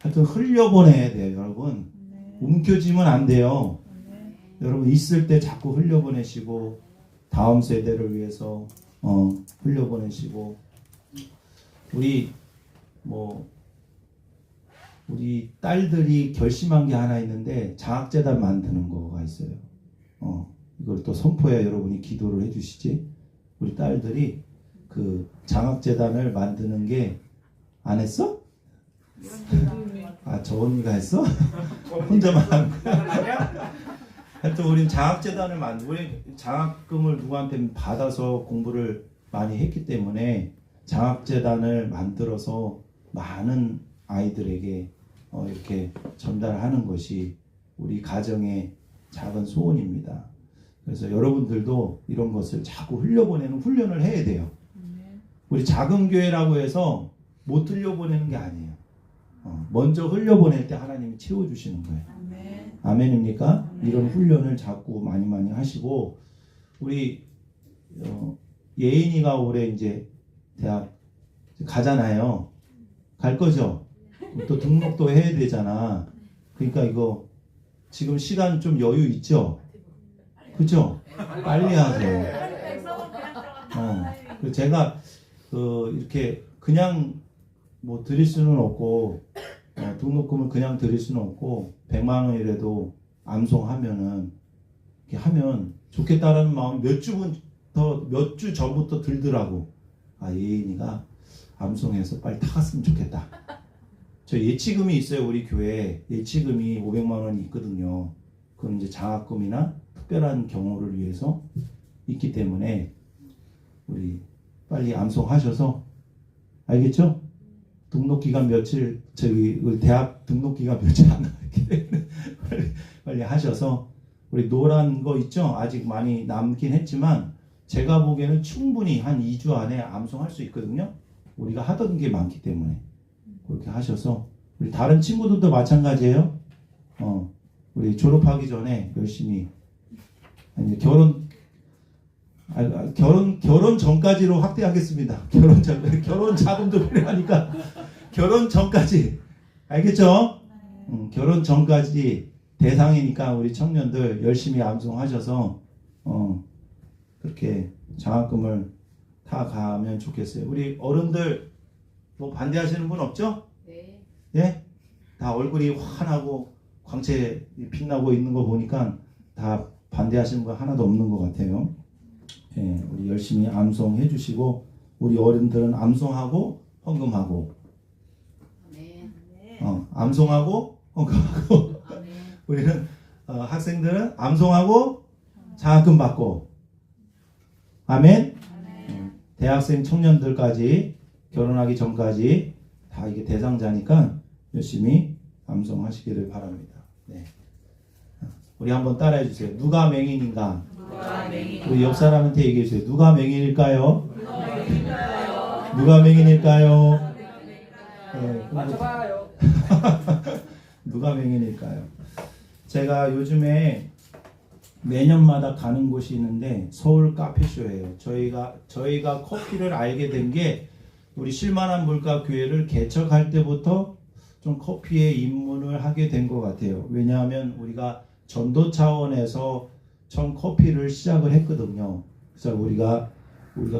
하여튼 흘려보내야 돼요, 여러분. 네. 움켜쥐면 안 돼요. 네. 여러분 있을 때 자꾸 흘려보내시고 다음 세대를 위해서 흘려보내시고 우리 딸들이 결심한 게 하나 있는데 장학재단 만드는 거가 있어요. 이걸 또 선포해 여러분이 기도를 해주시지. 우리 딸들이 그 장학재단을 만드는 게 안 했어? 아, 저 언니가 했어? 혼자만 한 거야? 하여튼 우린 장학재단을 우리 장학금을 누구한테 받아서 공부를 많이 했기 때문에 장학재단을 만들어서 많은 아이들에게 이렇게 전달하는 것이 우리 가정의 작은 소원입니다. 그래서 여러분들도 이런 것을 자꾸 흘려보내는 훈련을 해야 돼요. 우리 작은 교회라고 해서 못 흘려보내는 게 아니에요. 먼저 흘려보낼 때 하나님이 채워주시는 거예요. 아멘입니까? 이런 훈련을 자꾸 많이 하시고 우리 예인이가 올해 이제 대학 가잖아요. 갈 거죠? 또 등록도 해야 되잖아. 그러니까 이거 지금 시간 좀 여유 있죠? 그죠? 빨리 하세요. 제가 이렇게 그냥 뭐 드릴 수는 없고 등록금을 그냥 드릴 수는 없고 100만 원이라도 암송하면은 이렇게 하면 좋겠다라는 마음이 몇 주 전부터 들더라고. 아, 예인이가 암송해서 빨리 타갔으면 좋겠다. 저 예치금이 있어요. 우리 교회에 예치금이 500만 원이 있거든요. 그건 이제 장학금이나 특별한 경우를 위해서 있기 때문에 우리 빨리 암송하셔서 알겠죠? 등록기간 며칠 대학 등록기간 며칠 안 남았기 때문에 빨리 하셔서 우리 노란 거 있죠? 아직 많이 남긴 했지만 제가 보기에는 충분히 한 2주 안에 암송할 수 있거든요. 우리가 하던 게 많기 때문에 그렇게 하셔서 우리 다른 친구들도 마찬가지예요. 우리 졸업하기 전에 열심히 결혼 전까지로 확대하겠습니다. 결혼 자금도 필요하니까 결혼 전까지 알겠죠? 결혼 전까지 대상이니까 우리 청년들 열심히 암송하셔서 그렇게 장학금을 다 가면 좋겠어요. 우리 어른들 뭐 반대하시는 분 없죠? 네. 예? 다 얼굴이 환하고 광채 빛나고 있는 거 보니까 다 반대하시는 분 하나도 없는 것 같아요. 예, 우리 열심히 암송해 주시고 우리 어른들은 암송하고 헌금하고 암송하고 헌금하고 우리는 학생들은 암송하고 장학금 받고 아멘. 대학생 청년들까지 결혼하기 전까지 다 이게 대상자니까 열심히 암송하시기를 바랍니다. 네. 우리 한번 따라해 주세요. 누가 맹인인가? 우리 옆 사람한테 얘기해 주세요. 누가 맹인일까요? 누가 맹인일까요? 네, 맞춰봐요. 누가 맹인일까요? 제가 요즘에 매년마다 가는 곳이 있는데 서울 카페쇼예요. 저희가 커피를 알게 된 게 우리 쉴만한 물가 교회를 개척할 때부터 좀 커피에 입문을 하게 된 것 같아요. 왜냐하면 우리가 전도 차원에서 처음 커피를 시작을 했거든요. 그래서 우리가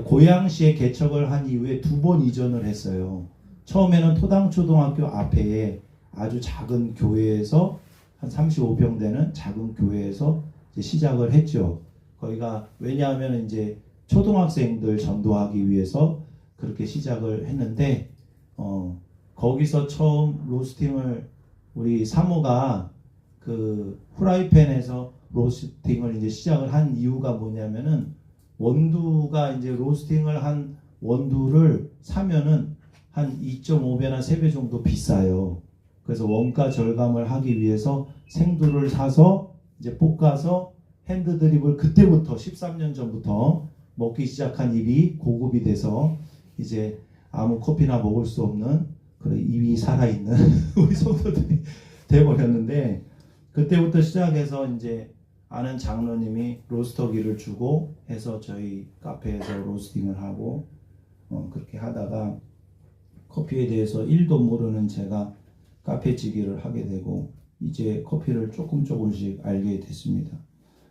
고양시에 개척을 한 이후에 2번 이전을 했어요. 처음에는 토당초등학교 앞에 아주 작은 교회에서 한 35평 되는 작은 교회에서 이제 시작을 했죠. 거기가 왜냐하면 이제 초등학생들 전도하기 위해서 그렇게 시작을 했는데 거기서 처음 로스팅을 우리 사모가 그 후라이팬에서 로스팅을 이제 시작을 한 이유가 뭐냐면은 원두가 이제 로스팅을 한 원두를 사면은 한 2.5배나 3배 정도 비싸요. 그래서 원가 절감을 하기 위해서 생두를 사서 이제 볶아서 핸드드립을 그때부터 13년 전부터 먹기 시작한 입이 고급이 돼서 이제 아무 커피나 먹을 수 없는 그런 입이 살아있는 우리 성도들이 돼버렸는데 그때부터 시작해서 이제 아는 장로님이 로스터기를 주고 해서 저희 카페에서 로스팅을 하고 그렇게 하다가 커피에 대해서 1도 모르는 제가 카페지기를 하게 되고 이제 커피를 조금씩 알게 됐습니다.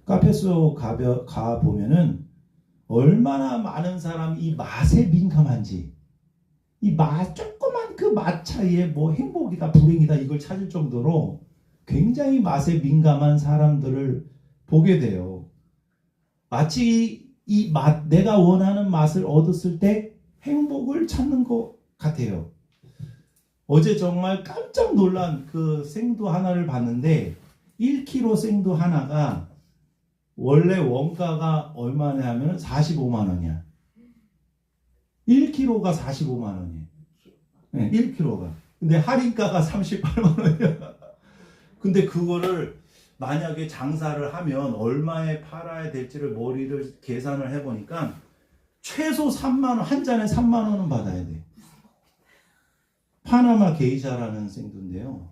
카페소 가 보면은 얼마나 많은 사람이 이 맛에 민감한지, 이 조그만 그 맛 차이에 뭐 행복이다 불행이다 이걸 찾을 정도로 굉장히 맛에 민감한 사람들을 보게 돼요. 마치 이 맛, 내가 원하는 맛을 얻었을 때 행복을 찾는 것 같아요. 어제 정말 깜짝 놀란 그 생두 하나를 봤는데 1kg 생두 하나가 원래 원가가 얼마냐 하면 45만 원이야. 1kg가 45만 원이에요. 네, 1kg가. 근데 할인가가 38만 원이야. 근데 그거를 만약에 장사를 하면 얼마에 팔아야 될지를 머리를 계산을 해보니까 최소 3만 원, 한 잔에 3만 원은 받아야 돼. 파나마 게이샤라는 생두인데요.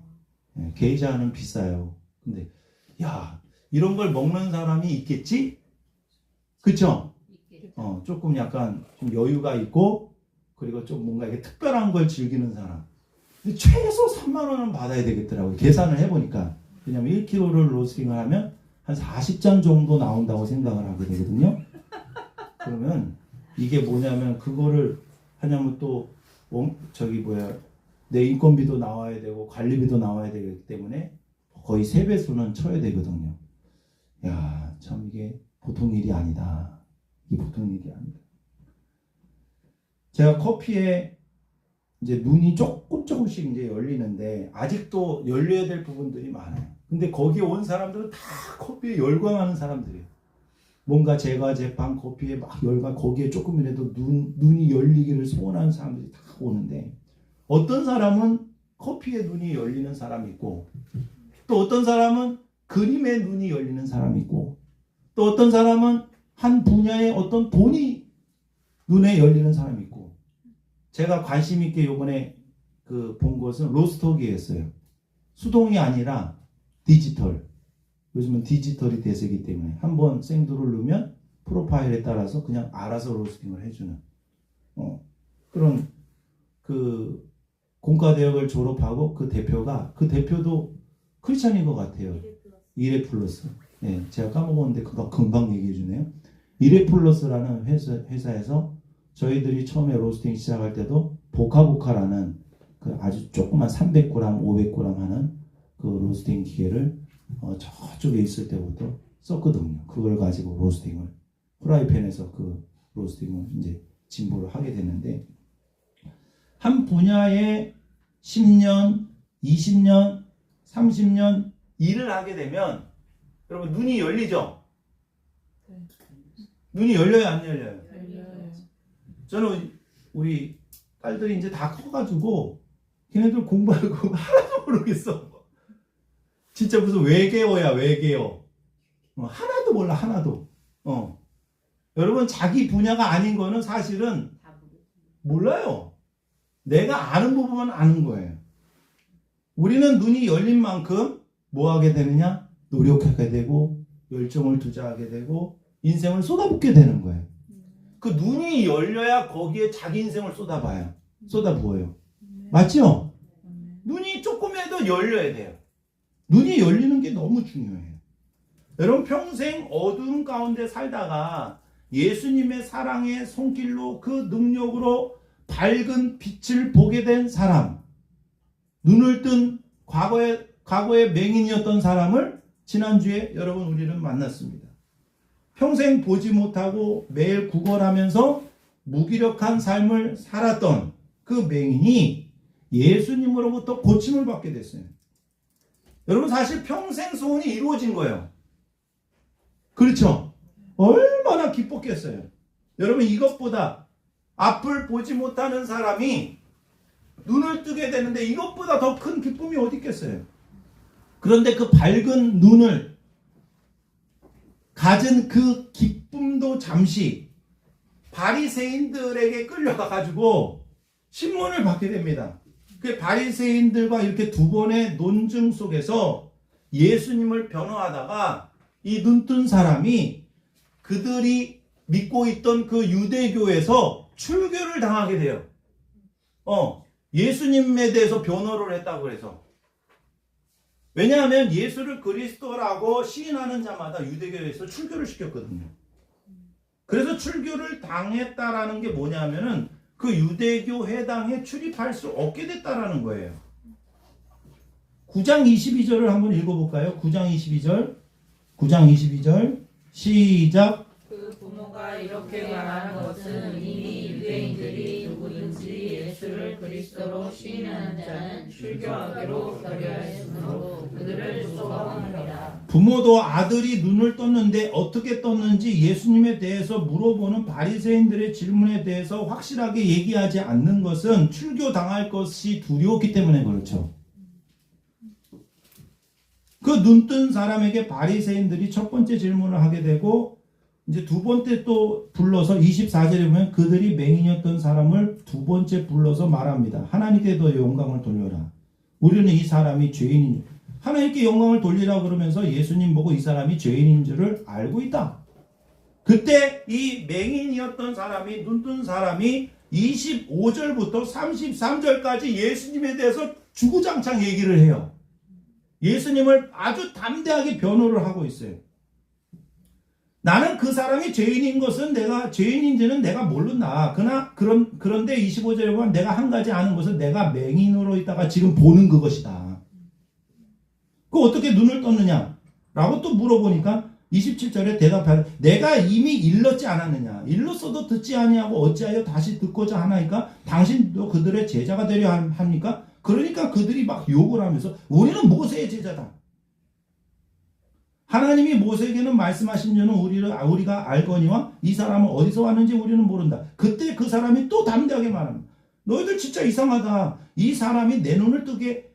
네, 게이샤는 비싸요. 근데 야, 이런 걸 먹는 사람이 있겠지? 그쵸? 조금 약간 좀 여유가 있고 그리고 좀 뭔가 이렇게 특별한 걸 즐기는 사람. 근데 최소 3만 원은 받아야 되겠더라고요. 계산을 해보니까. 왜냐면 1kg를 로스팅을 하면 한 40잔 정도 나온다고 생각을 하게 되거든요. 그러면 이게 뭐냐면 그거를 하냐면 또 내 인건비도 나와야 되고 관리비도 나와야 되기 때문에 거의 3배수는 쳐야 되거든요. 야, 참 이게 보통 일이 아니다. 이게 보통 일이 아니다. 제가 커피에 이제 눈이 조금씩 이제 열리는데 아직도 열려야 될 부분들이 많아요. 근데 거기에 온 사람들은 다 커피에 열광하는 사람들이에요. 뭔가 제빵 커피에 막 열광, 거기에 조금이라도 눈이 열리기를 소원하는 사람들이 다 오는데 어떤 사람은 커피에 눈이 열리는 사람이 있고 또 어떤 사람은 그림에 눈이 열리는 사람이 있고 또 어떤 사람은 한 분야의 어떤 돈이 눈에 열리는 사람이 있고 제가 관심 있게 요번에 본 것은 로스터기였어요. 수동이 아니라 디지털. 요즘은 디지털이 대세이기 때문에 한번 생두를 넣으면 프로파일에 따라서 그냥 알아서 로스팅을 해주는 그런 공과대학을 졸업하고 그 대표도 크리스찬인 것 같아요. 이레플러스. 네, 제가 까먹었는데 그거 금방 얘기해 주네요. 이레플러스라는 회사에서 저희들이 처음에 로스팅 시작할 때도 보카보카라는 그 아주 조그만 300g, 500g 하는 그 로스팅 기계를 저쪽에 있을 때부터 썼거든요. 그걸 가지고 로스팅을 프라이팬에서 그 로스팅을 이제 진보를 하게 됐는데 한 분야에 10년, 20년, 30년 일을 하게 되면 여러분 눈이 열리죠? 네. 눈이 열려요, 안 열려요? 열려요. 저는 우리 딸들이 이제 다 커가지고 걔네들 공부하고 하나도 모르겠어. 진짜 무슨 외계어야, 외계어. 하나도 몰라, 하나도. 여러분 자기 분야가 아닌 거는 사실은 몰라요. 내가 아는 부분만 아는 거예요. 우리는 눈이 열린 만큼 뭐 하게 되느냐? 노력하게 되고 열정을 투자하게 되고 인생을 쏟아붓게 되는 거예요. 그 눈이 열려야 거기에 자기 인생을 쏟아부어요. 맞죠? 눈이 조금이라도 열려야 돼요. 눈이 열리는 게 너무 중요해요. 여러분 평생 어두움 가운데 살다가 예수님의 사랑의 손길로 그 능력으로 밝은 빛을 보게 된 사람, 눈을 뜬 과거의 맹인이었던 사람을 지난주에 여러분 우리는 만났습니다. 평생 보지 못하고 매일 구걸하면서 무기력한 삶을 살았던 그 맹인이 예수님으로부터 고침을 받게 됐어요. 여러분 사실 평생 소원이 이루어진 거예요. 그렇죠? 얼마나 기뻤겠어요. 여러분 이것보다 앞을 보지 못하는 사람이 눈을 뜨게 되는데 이것보다 더 큰 기쁨이 어디 있겠어요. 그런데 그 밝은 눈을 가진 그 기쁨도 잠시 바리새인들에게 끌려가 가지고 신문을 받게 됩니다. 그 바리새인들과 이렇게 두 번의 논증 속에서 예수님을 변호하다가 이 눈뜬 사람이 그들이 믿고 있던 그 유대교에서 출교를 당하게 돼요. 예수님에 대해서 변호를 했다고 해서. 왜냐하면 예수를 그리스도라고 시인하는 자마다 유대교에서 출교를 시켰거든요. 그래서 출교를 당했다라는 게 뭐냐면은 그 유대교 회당에 출입할 수 없게 됐다라는 거예요. 9장 22절을 한번 읽어볼까요? 9장 22절. 9장 22절. 시작. 그 부모가 이렇게 말하는 것은 이미 유대인들이 누구든지 예수를 그리스도로 시인하는 자는 출교하기로 결의하였으므로 그들을 소방합니다. 부모도 아들이 눈을 떴는데 어떻게 떴는지 예수님에 대해서 물어보는 바리새인들의 질문에 대해서 확실하게 얘기하지 않는 것은 출교당할 것이 두려웠기 때문에 그렇죠. 그 눈뜬 사람에게 바리새인들이 첫 번째 질문을 하게 되고 이제 두 번째 또 불러서 24절에 보면 그들이 맹인이었던 사람을 두 번째 불러서 말합니다. 하나님께도 영광을 돌려라. 우리는 이 사람이 죄인인 줄. 하나님께 영광을 돌리라 그러면서 예수님 보고 이 사람이 죄인인 줄을 알고 있다. 그때 이 맹인이었던 사람이 눈뜬 사람이 25절부터 33절까지 예수님에 대해서 주구장창 얘기를 해요. 예수님을 아주 담대하게 변호를 하고 있어요. 나는 그 사람이 죄인인 것은 내가 죄인인지는 내가 모른다. 그런데 25절에 보면 내가 한 가지 아는 것은 내가 맹인으로 있다가 지금 보는 그것이다. 그 어떻게 눈을 떴느냐? 라고 또 물어보니까 27절에 대답하여 내가 이미 일렀지 않았느냐? 일렀어도 듣지 아니하고 어찌하여 다시 듣고자 하나이까? 당신도 그들의 제자가 되려 합니까? 그러니까 그들이 막 욕을 하면서 우리는 모세의 제자다. 하나님이 모세에게는 말씀하신 줄은 우리가 알거니와 이 사람은 어디서 왔는지 우리는 모른다. 그때 그 사람이 또 담대하게 말합니다. 너희들 진짜 이상하다. 이 사람이 내 눈을 뜨게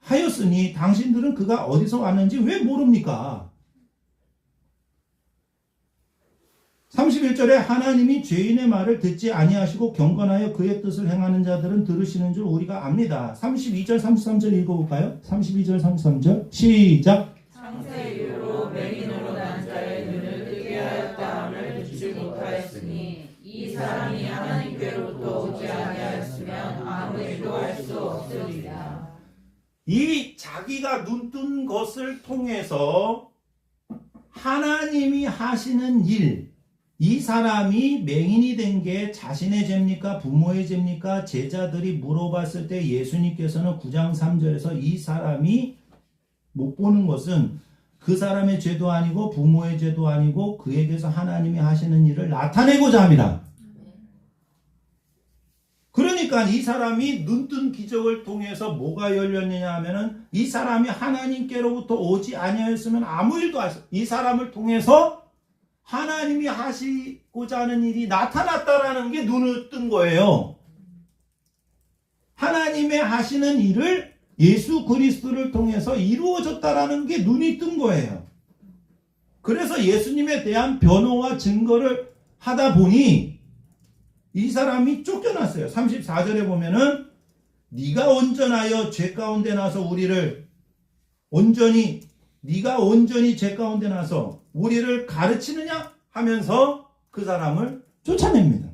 하였으니 당신들은 그가 어디서 왔는지 왜 모릅니까? 31절에 하나님이 죄인의 말을 듣지 아니하시고 경건하여 그의 뜻을 행하는 자들은 들으시는 줄 우리가 압니다. 32절 33절 읽어볼까요? 32절 33절 시작. 창세 이후로 맹인으로 난 자의 눈을 뜨게 하였다함을 듣지 못하였으니 이 사람이 하나님께로부터 오지 아니하였으면 아무 일도 할 수 없으리라. 이 자기가 눈뜬 것을 통해서 하나님이 하시는 일, 이 사람이 맹인이 된 게 자신의 죄입니까? 부모의 죄입니까? 제자들이 물어봤을 때 예수님께서는 9장 3절에서 이 사람이 못 보는 것은 그 사람의 죄도 아니고 부모의 죄도 아니고 그에게서 하나님이 하시는 일을 나타내고자 합니다. 그러니까 이 사람이 눈뜬 기적을 통해서 뭐가 열렸느냐 하면은 이 사람이 하나님께로부터 오지 아니하였으면 아무 일도 할 수 없어요. 이 사람을 통해서 하나님이 하시고자 하는 일이 나타났다라는 게 눈을 뜬 거예요. 하나님의 하시는 일을 예수 그리스도를 통해서 이루어졌다라는 게 눈이 뜬 거예요. 그래서 예수님에 대한 변호와 증거를 하다 보니 이 사람이 쫓겨났어요. 34절에 보면은 네가 온전하여 죄 가운데 나서 우리를 네가 온전히 죄 가운데 나서 우리를 가르치느냐 하면서 그 사람을 쫓아냅니다.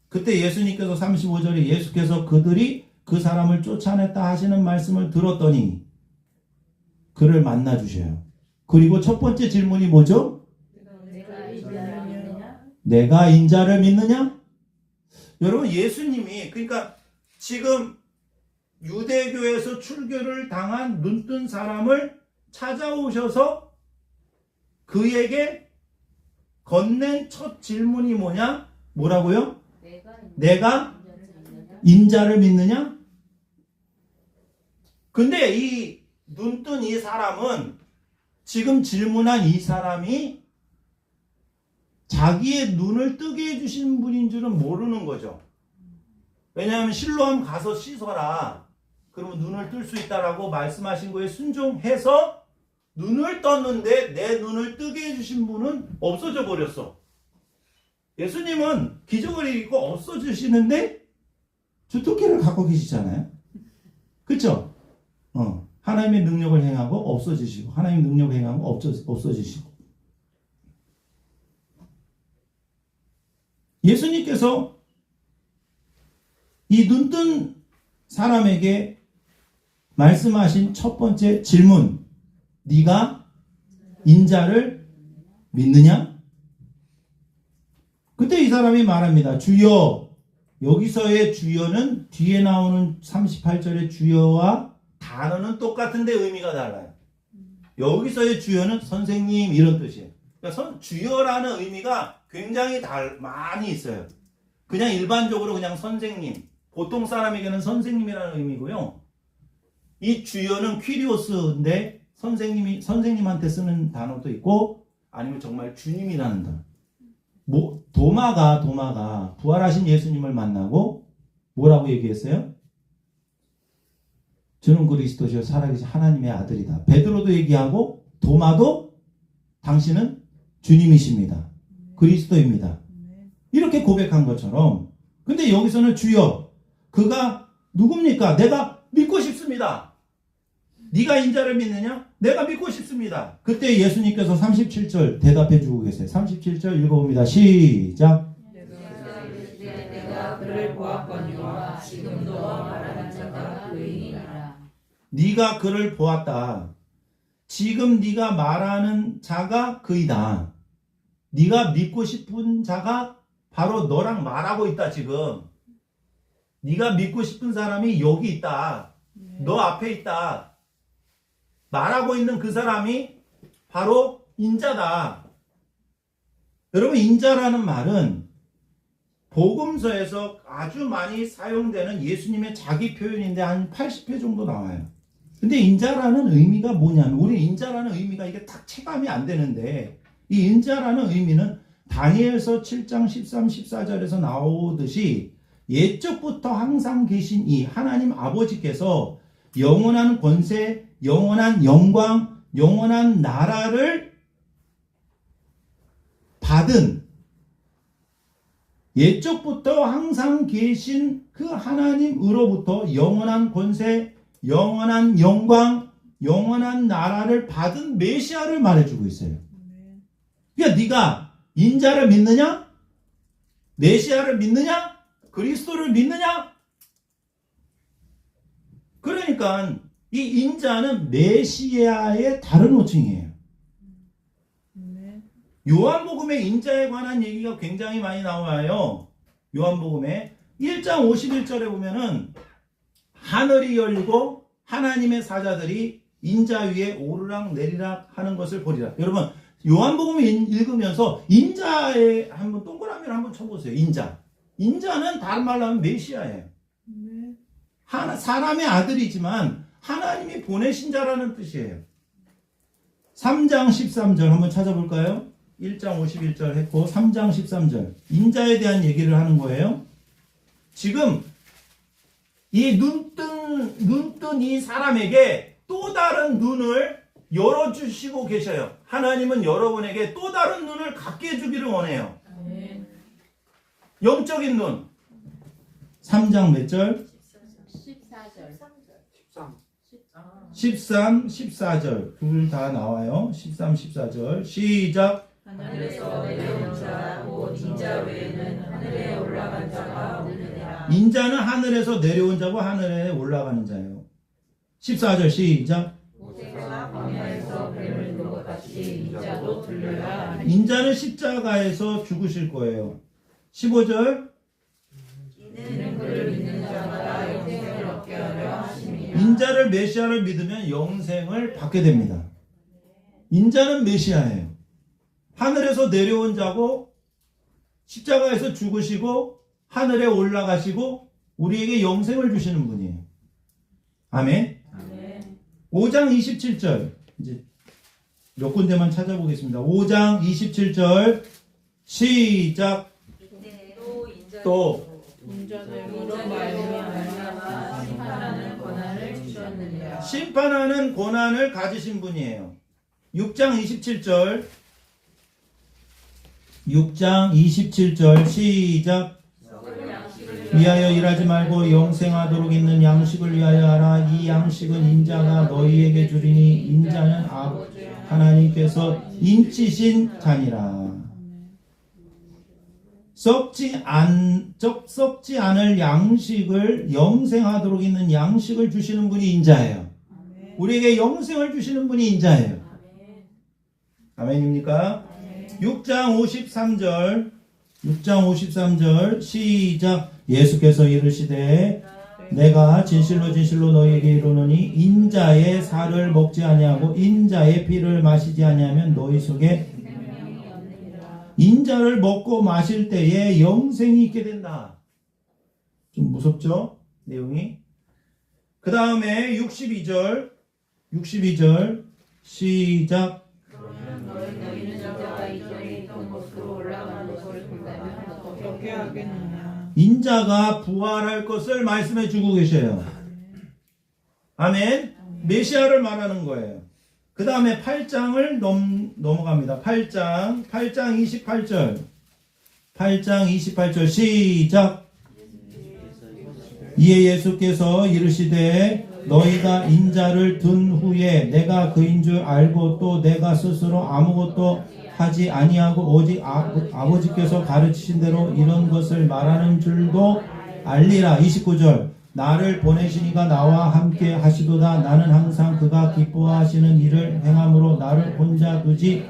그때 예수님께서 35절에 예수께서 그들이 그 사람을 쫓아냈다 하시는 말씀을 들었더니 그를 만나 주셔요. 그리고 첫 번째 질문이 뭐죠? 내가 인자를 믿느냐? 여러분 예수님이 그러니까 지금 유대교에서 출교를 당한 눈뜬 사람을 찾아오셔서 그에게 건넨 첫 질문이 뭐냐? 뭐라고요? 내가 인자를 믿느냐? 근데 이 눈뜬 이 사람은 지금 질문한 이 사람이 자기의 눈을 뜨게 해주신 분인 줄은 모르는 거죠. 왜냐하면 실로암 가서 씻어라. 그러면 눈을 뜰 수 있다라고 말씀하신 거에 순종해서 눈을 떴는데 내 눈을 뜨게 해주신 분은 없어져 버렸어. 예수님은 기적을 일으키고 없어지시는데 주토끼를 갖고 계시잖아요. 그렇죠? 하나님의 능력을 행하고 없어지시고 하나님의 능력을 행하고 없어지시고 예수님께서 이 눈뜬 사람에게 말씀하신 첫 번째 질문, 네가 인자를 믿느냐? 그때 이 사람이 말합니다. 주여. 여기서의 주여는 뒤에 나오는 38절의 주여와 단어는 똑같은데 의미가 달라요. 여기서의 주여는 선생님 이런 뜻이에요. 그러니까 주여라는 의미가 굉장히 많이 있어요. 그냥 일반적으로 그냥 선생님, 보통 사람에게는 선생님이라는 의미고요. 이 주여는 퀴리오스인데 선생님한테 쓰는 단어도 있고 아니면 정말 주님이라는 단어. 도마가 부활하신 예수님을 만나고 뭐라고 얘기했어요? 저는 그리스도시요 살아계신 하나님의 아들이다. 베드로도 얘기하고 도마도 당신은 주님이십니다. 그리스도입니다. 이렇게 고백한 것처럼 근데 여기서는 주여 그가 누굽니까? 내가 믿고 싶습니다. 네가 인자를 믿느냐? 내가 믿고 싶습니다. 그때 예수님께서 37절 대답해 주고 계세요. 37절 읽어봅니다. 시작. 내가 그를 보았거니와 지금 너와 말하는 자가 그이니라. 네가 그를 보았다. 지금 네가 말하는 자가 그이다. 네가 믿고 싶은 자가 바로 너랑 말하고 있다 지금. 네가 믿고 싶은 사람이 여기 있다. 너 앞에 있다. 말하고 있는 그 사람이 바로 인자다. 여러분 인자라는 말은 복음서에서 아주 많이 사용되는 예수님의 자기 표현인데 한 80회 정도 나와요. 근데 인자라는 의미가 뭐냐면 우리 인자라는 의미가 이게 딱 체감이 안 되는데 이 인자라는 의미는 다니엘서 7장 13, 14절에서 나오듯이 옛적부터 항상 계신 이 하나님 아버지께서 영원한 권세, 영원한 영광, 영원한 나라를 받은 옛적부터 항상 계신 그 하나님으로부터 영원한 권세, 영원한 영광, 영원한 나라를 받은 메시아를 말해주고 있어요. 그러니까 네가 인자를 믿느냐? 메시아를 믿느냐? 그리스도를 믿느냐? 그러니까 이 인자는 메시아의 다른 호칭이에요. 요한복음에 인자에 관한 얘기가 굉장히 많이 나와요. 요한복음에 1장 51절에 보면은 하늘이 열리고 하나님의 사자들이 인자 위에 오르락 내리락 하는 것을 보리라. 여러분 요한복음을 읽으면서 인자에 한번 동그라미를 한번 쳐보세요. 인자는 다른 말로 하면 메시아예요. 사람의 아들이지만 하나님이 보내신 자라는 뜻이에요. 3장 13절 한번 찾아볼까요? 1장 51절 했고 3장 13절 인자에 대한 얘기를 하는 거예요. 지금 이 눈뜬 이 사람에게 또 다른 눈을 열어주시고 계셔요. 하나님은 여러분에게 또 다른 눈을 갖게 해주기를 원해요. 영적인 눈. 3장 몇 절? 13, 14절 둘 다 나와요. 13, 14절 시작. 하늘에서 내려온 자 곧 인자 외에는 하늘에 올라간 자가 없느니라. 인자는 하늘에서 내려온 자고 하늘에 올라가는 자예요. 14절 시작. 모세가 광야에서 뱀을 든 것 같이 인자도 들려야 하니. 인자는 십자가에서 죽으실 거예요. 15절. 이는 그를 믿는 자마다 영생을 얻게 하려 하심이라. 인자를 메시아를 믿으면 영생을 받게 됩니다. 인자는 메시아예요. 하늘에서 내려온 자고 십자가에서 죽으시고 하늘에 올라가시고 우리에게 영생을 주시는 분이에요. 아멘. 5장 27절 이제 몇 군데만 찾아보겠습니다. 5장 27절 시작. 또 인자됨으로 말미암아 심판하는 권한을 주셨느니라. 심판하는 권한을 가지신 분이에요. 6장 27절 6장 27절 시작. 위하여 일하지 말고 영생하도록 있는 양식을 위하여 하라. 이 양식은 인자가 너희에게 주리니 인자는 하나님께서 인치신 자니라. 썩지 않을 양식을 영생하도록 있는 양식을 주시는 분이 인자예요. 우리에게 영생을 주시는 분이 인자예요. 아멘입니까? 6장 53절 시작. 예수께서 이르시되 내가 진실로 진실로 너희에게 이르노니 인자의 살을 먹지 아니하고 인자의 피를 마시지 아니하면 너희 속에 인자를 먹고 마실 때에 영생이 있게 된다. 좀 무섭죠? 내용이. 그 다음에 62절 시작. 너희는 인자가 이전에 있던 곳으로 올라가는 것을 본다면 어떻게 하겠느냐. 인자가 부활할 것을 말씀해 주고 계셔요. 아멘. 메시아를 말하는 거예요. 그 다음에 8장을 넘어갑니다. 8장 28절 시작. 이에 예수께서 이르시되 너희가 인자를 든 후에 내가 그인 줄 알고 또 내가 스스로 아무것도 하지 아니하고 오직 아버지께서 가르치신 대로 이런 것을 말하는 줄도 알리라. 29절 나를 보내시니가 나와 함께 하시도다. 나는 항상 그가 기뻐하시는 일을 행함으로 나를 혼자 두지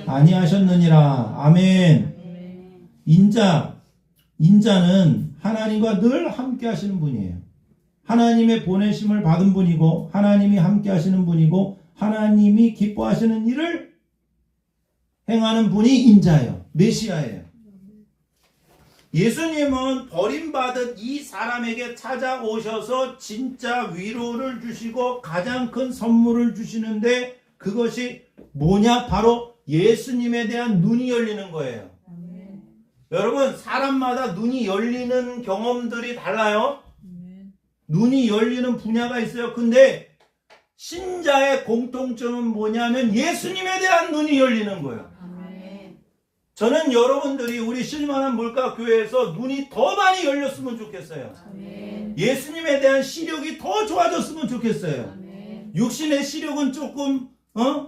아니하셨느니라. 아멘. 인자는 하나님과 늘 함께 하시는 분이에요. 하나님의 보내심을 받은 분이고 하나님이 함께 하시는 분이고 하나님이 기뻐하시는 일을 행하는 분이 인자예요. 메시아예요. 예수님은 버림받은 이 사람에게 찾아오셔서 진짜 위로를 주시고 가장 큰 선물을 주시는데 그것이 뭐냐? 바로 예수님에 대한 눈이 열리는 거예요. 여러분, 사람마다 눈이 열리는 경험들이 달라요. 눈이 열리는 분야가 있어요. 근데 신자의 공통점은 뭐냐면 예수님에 대한 눈이 열리는 거예요. 저는 여러분들이 우리 실만한 물가교회에서 눈이 더 많이 열렸으면 좋겠어요. 예수님에 대한 시력이 더 좋아졌으면 좋겠어요. 육신의 시력은 조금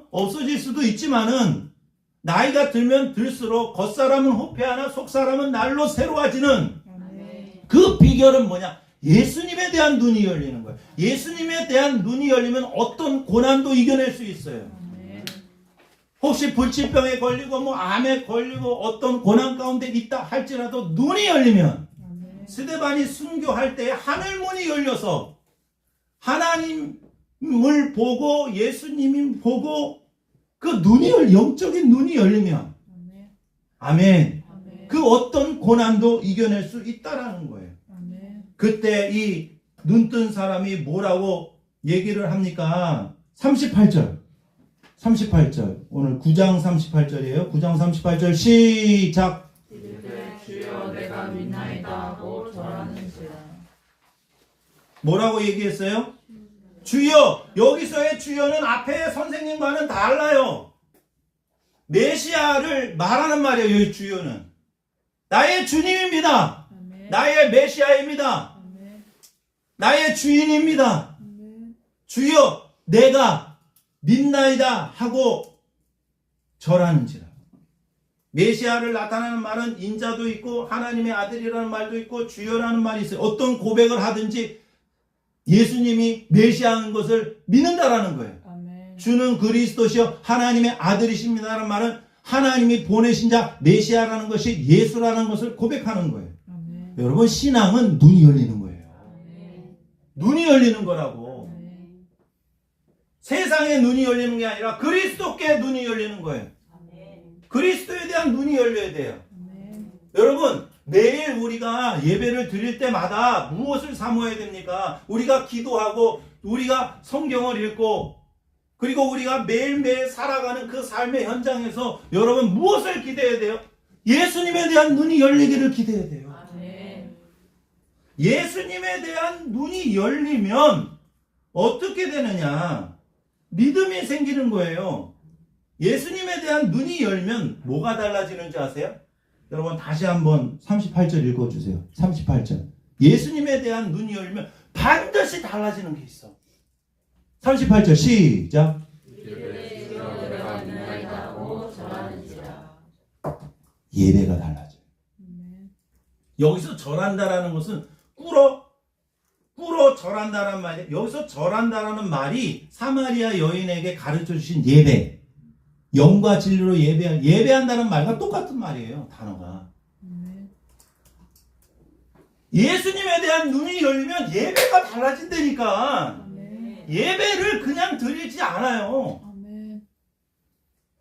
없어질 수도 있지만은 나이가 들면 들수록 겉사람은 호패하나 속사람은 날로 새로워지는 그 비결은 뭐냐? 예수님에 대한 눈이 열리는 거예요. 예수님에 대한 눈이 열리면 어떤 고난도 이겨낼 수 있어요. 혹시 불치병에 걸리고 암에 걸리고 어떤 고난 가운데 있다 할지라도 눈이 열리면 스데반이 순교할 때 하늘문이 열려서 하나님을 보고 예수님이 보고 그 눈이 영적인 눈이 열리면 아멘. 그 어떤 고난도 이겨낼 수 있다라는 거예요. 그때 이 눈뜬 사람이 뭐라고 얘기를 합니까? 38절 오늘 9장 38절이에요. 9장 38절 시작. 주여 내가 믿나이다 하고 절하는지라. 뭐라고 얘기했어요? 주여. 여기서의 주여는 앞에 선생님과는 달라요. 메시아를 말하는 말이에요. 여기 주여는 나의 주님입니다. 나의 메시아입니다. 나의 주인입니다. 주여 내가 믿나이다 하고 절하는지라. 메시아를 나타내는 말은 인자도 있고 하나님의 아들이라는 말도 있고 주여라는 말이 있어요. 어떤 고백을 하든지 예수님이 메시아인 것을 믿는다라는 거예요. 주는 그리스도시요 하나님의 아들이십니다라는 말은 하나님이 보내신 자 메시아라는 것이 예수라는 것을 고백하는 거예요. 여러분, 신앙은 눈이 열리는 거예요. 눈이 열리는 거라고. 세상에 눈이 열리는 게 아니라 그리스도께 눈이 열리는 거예요. 그리스도에 대한 눈이 열려야 돼요. 여러분, 매일 우리가 예배를 드릴 때마다 무엇을 사모해야 됩니까? 우리가 기도하고 우리가 성경을 읽고 그리고 우리가 매일매일 살아가는 그 삶의 현장에서 여러분 무엇을 기대해야 돼요? 예수님에 대한 눈이 열리기를 기대해야 돼요. 예수님에 대한 눈이 열리면 어떻게 되느냐? 믿음이 생기는 거예요. 예수님에 대한 눈이 열면 뭐가 달라지는지 아세요? 여러분 다시 한번 38절 읽어주세요. 38절. 예수님에 대한 눈이 열리면 반드시 달라지는 게 있어. 38절 시작. 예배가 달라져요. 여기서 절한다라는 것은 꿇어 절한다는 말이, 여기서 절한다라는 말이 사마리아 여인에게 가르쳐 주신 예배, 영과 진리로 예배한다는 말과 똑같은 말이에요. 단어가. 예수님에 대한 눈이 열리면 예배가 달라진다니까. 예배를 그냥 드리지 않아요.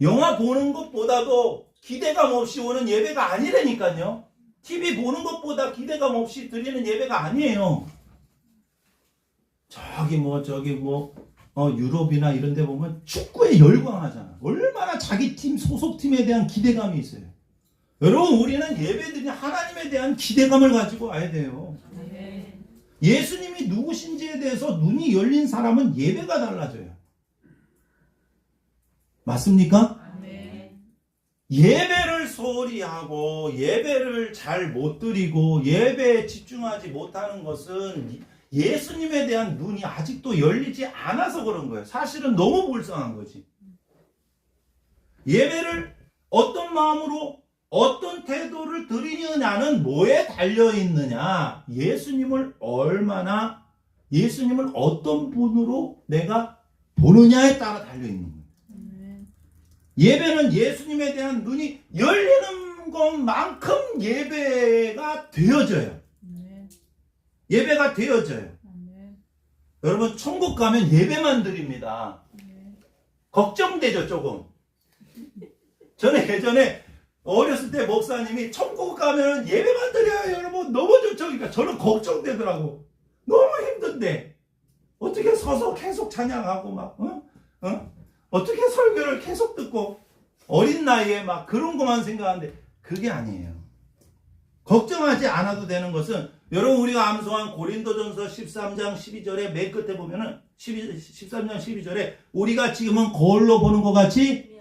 영화 보는 것보다도 기대감 없이 오는 예배가 아니라니까요. TV 보는 것보다 기대감 없이 드리는 예배가 아니에요. 유럽이나 이런 데 보면 축구에 열광하잖아. 얼마나 자기 팀, 소속팀에 대한 기대감이 있어요. 여러분, 우리는 예배드리는 하나님에 대한 기대감을 가지고 와야 돼요. 예수님이 누구신지에 대해서 눈이 열린 사람은 예배가 달라져요. 맞습니까? 예배를 소홀히 하고 예배를 잘 못 드리고 예배에 집중하지 못하는 것은 예수님에 대한 눈이 아직도 열리지 않아서 그런 거예요. 사실은 너무 불쌍한 거지. 예배를 어떤 마음으로 어떤 태도를 드리느냐는 뭐에 달려있느냐, 예수님을 어떤 분으로 내가 보느냐에 따라 달려있는 거예요. 예배는 예수님에 대한 눈이 열리는 것만큼 예배가 되어져요. 예배가 되어져요. 여러분, 천국 가면 예배만 드립니다. 걱정되죠, 조금. 저는 예전에 어렸을 때 목사님이 천국 가면 예배만 드려요, 여러분. 너무 좋죠. 그러니까 저는 걱정되더라고. 너무 힘든데. 어떻게 서서 계속 찬양하고 어떻게 설교를 계속 듣고 어린 나이에 막 그런 것만 생각하는데 그게 아니에요. 걱정하지 않아도 되는 것은, 여러분, 우리가 암송한 고린도전서 13장 12절에 맨 끝에 보면은 13장 12절에 우리가 지금은 거울로 보는 것 같이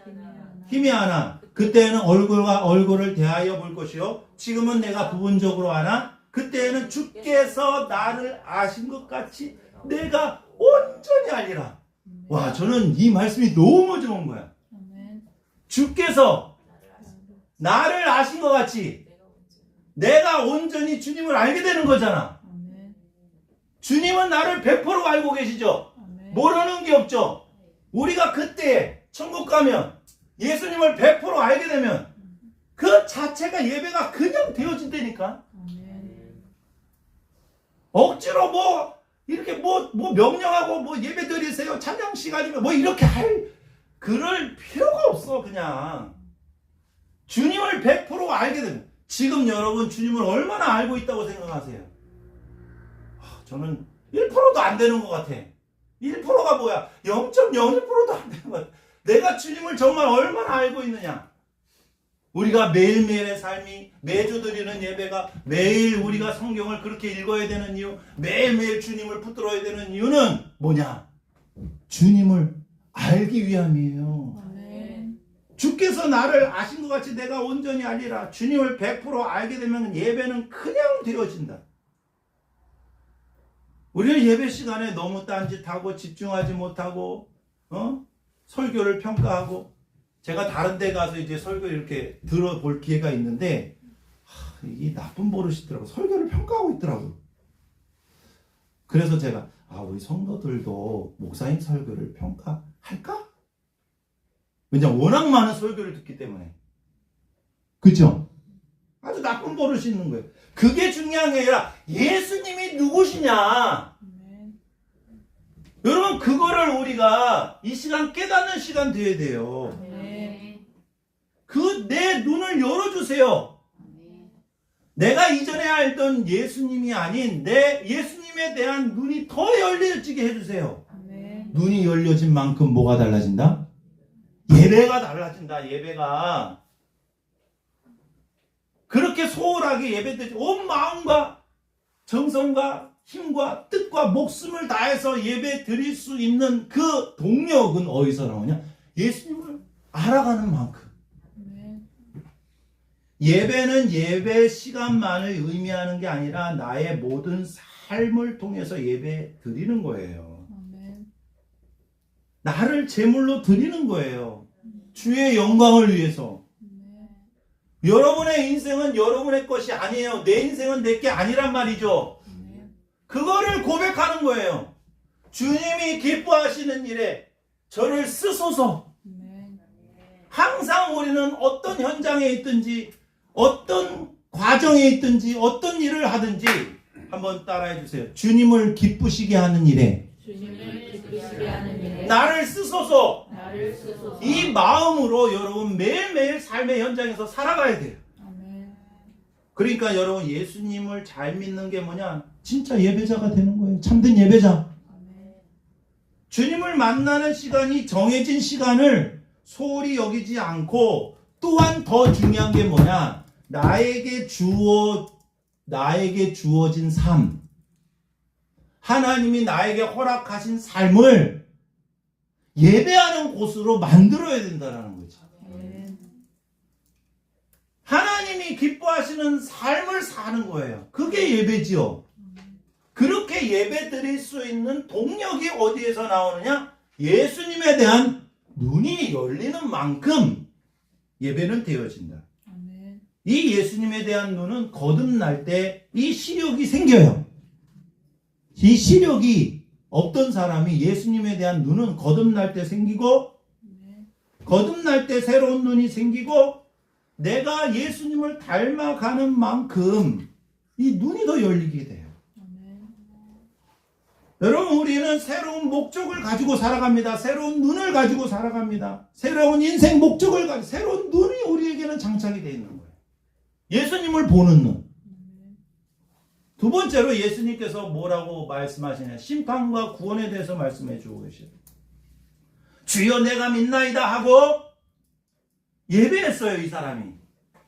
희미하나 그때에는 얼굴과 얼굴을 대하여 볼 것이요 지금은 내가 부분적으로 하나 그때에는 주께서 나를 아신 것 같이 내가 온전히 알리라. 와, 저는 이 말씀이 너무 좋은 거야. 주께서 나를 아신 것 같이 내가 온전히 주님을 알게 되는 거잖아. 주님은 나를 100% 알고 계시죠. 모르는 게 없죠. 우리가 그때 천국 가면 예수님을 100% 알게 되면 그 자체가 예배가 그냥 되어진다니까. 억지로 이렇게 명령하고 예배 드리세요, 찬양 시간이면 이렇게 그럴 필요가 없어. 그냥 주님을 100% 알게 되면, 지금 여러분 주님을 얼마나 알고 있다고 생각하세요? 저는 1%도 안 되는 것 같아. 1%가 뭐야? 0.01%도 안 되는 것 같아. 내가 주님을 정말 얼마나 알고 있느냐? 우리가 매일매일의 삶이, 매주 드리는 예배가, 매일 우리가 성경을 그렇게 읽어야 되는 이유, 매일매일 주님을 붙들어야 되는 이유는 뭐냐? 주님을 알기 위함이에요. 주께서 나를 아신 것 같이 내가 온전히 알리라. 주님을 100% 알게 되면 예배는 그냥 되어진다. 우리는 예배 시간에 너무 딴짓하고 집중하지 못하고 설교를 평가하고, 제가 다른 데 가서 이제 설교 이렇게 들어볼 기회가 있는데 이게 나쁜 버릇이더라고. 설교를 평가하고 있더라고. 그래서 제가 우리 성도들도 목사님 설교를 평가할까? 왜냐면 워낙 많은 설교를 듣기 때문에. 그죠? 아주 나쁜 버릇이 있는 거예요. 그게 중요한 게 아니라 예수님이 누구시냐. 여러분, 그거를 우리가 이 시간 깨닫는 시간 돼야 돼요. 내 눈을 열어주세요. 내가 이전에 알던 예수님이 아닌 내 예수님에 대한 눈이 더 열려지게 해주세요. 눈이 열려진 만큼 뭐가 달라진다? 예배가 달라진다. 예배가. 그렇게 소홀하게 예배드리지, 온 마음과 정성과 힘과 뜻과 목숨을 다해서 예배 드릴 수 있는 그 동력은 어디서 나오냐? 예수님을 알아가는 만큼. 예배는 예배 시간만을 의미하는 게 아니라 나의 모든 삶을 통해서 예배 드리는 거예요. 나를 제물로 드리는 거예요. 주의 영광을 위해서. 여러분의 인생은 여러분의 것이 아니에요. 내 인생은 내 게 아니란 말이죠. 그거를 고백하는 거예요. 주님이 기뻐하시는 일에 저를 쓰소서. 항상 우리는 어떤 현장에 있든지 어떤 과정에 있든지 어떤 일을 하든지 한번 따라해 주세요. 주님을 기쁘시게 하는 일에 나를 쓰소서. 이 마음으로 여러분 매일매일 삶의 현장에서 살아가야 돼요. 그러니까 여러분 예수님을 잘 믿는 게 뭐냐? 진짜 예배자가 되는 거예요. 참된 예배자. 주님을 만나는 시간이 정해진 시간을 소홀히 여기지 않고, 또한 더 중요한 게 뭐냐? 나에게 주어진 삶, 하나님이 나에게 허락하신 삶을 예배하는 곳으로 만들어야 된다는 거죠. 하나님이 기뻐하시는 삶을 사는 거예요. 그게 예배지요. 그렇게 예배 드릴 수 있는 동력이 어디에서 나오느냐? 예수님에 대한 눈이 열리는 만큼 예배는 되어진다. 이 예수님에 대한 눈은 거듭날 때 이 시력이 생겨요. 이 시력이 없던 사람이 예수님에 대한 눈은 거듭날 때 생기고, 거듭날 때 새로운 눈이 생기고, 내가 예수님을 닮아가는 만큼 이 눈이 더 열리게 돼요. 여러분, 우리는 새로운 목적을 가지고 살아갑니다. 새로운 눈을 가지고 살아갑니다. 새로운 인생 목적을 가지고, 새로운 눈이 우리에게는 장착이 되어 있는 거예요. 예수님을 보는 눈. 두 번째로 예수님께서 뭐라고 말씀하시냐? 심판과 구원에 대해서 말씀해 주고 계셔요. 주여 내가 믿나이다 하고 예배했어요, 이 사람이.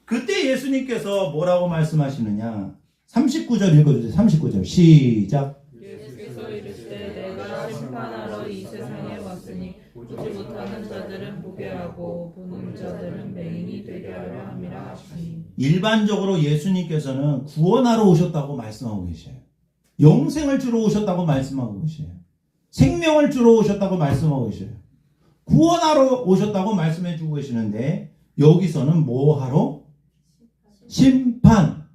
그때 예수님께서 뭐라고 말씀하시느냐? 39절 읽어주세요. 39절 시작. 예수께서 이르시되 내가 심판하러 이 세상에 왔으니 보지 못하는 자들은 보게 하고 보는 자들은 맹인이 되게 하려 함이라 하시니. 일반적으로 예수님께서는 구원하러 오셨다고 말씀하고 계셔요. 영생을 주러 오셨다고 말씀하고 계셔요. 생명을 주러 오셨다고 말씀하고 계셔요. 구원하러 오셨다고 말씀해 주고 계시는데, 여기서는 뭐 하러? 심판.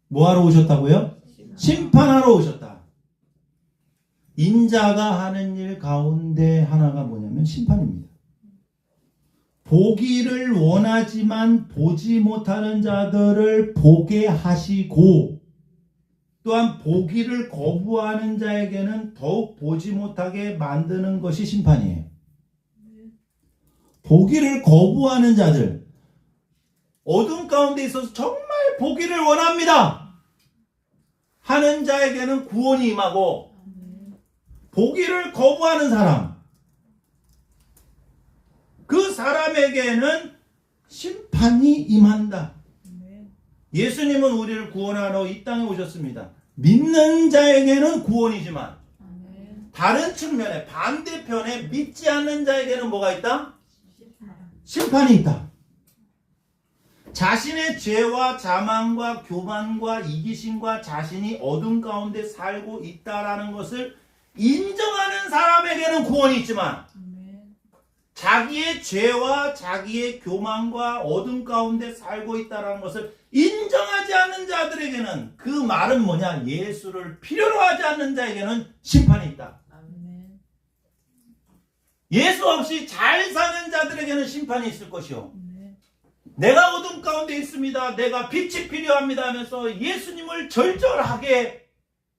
뭐 하러 오셨다고요? 심판하러 오셨다. 인자가 하는 일 가운데 하나가 뭐냐면 심판입니다. 보기를 원하지만 보지 못하는 자들을 보게 하시고, 또한 보기를 거부하는 자에게는 더욱 보지 못하게 만드는 것이 심판이에요. 보기를 거부하는 자들, 어둠 가운데 있어서 정말 보기를 원합니다 하는 자에게는 구원이 임하고, 보기를 거부하는 사람, 그 사람에게는 심판이 임한다. 예수님은 우리를 구원하러 이 땅에 오셨습니다. 믿는 자에게는 구원이지만 다른 측면에, 반대편에 믿지 않는 자에게는 뭐가 있다? 심판이 있다. 자신의 죄와 자만과 교만과 이기심과 자신이 어둠 가운데 살고 있다라는 것을 인정하는 사람에게는 구원이 있지만, 자기의 죄와 자기의 교만과 어둠 가운데 살고 있다는 것을 인정하지 않는 자들에게는, 그 말은 뭐냐? 예수를 필요로 하지 않는 자에게는 심판이 있다. 예수 없이 잘 사는 자들에게는 심판이 있을 것이요, 내가 어둠 가운데 있습니다, 내가 빛이 필요합니다 하면서 예수님을 절절하게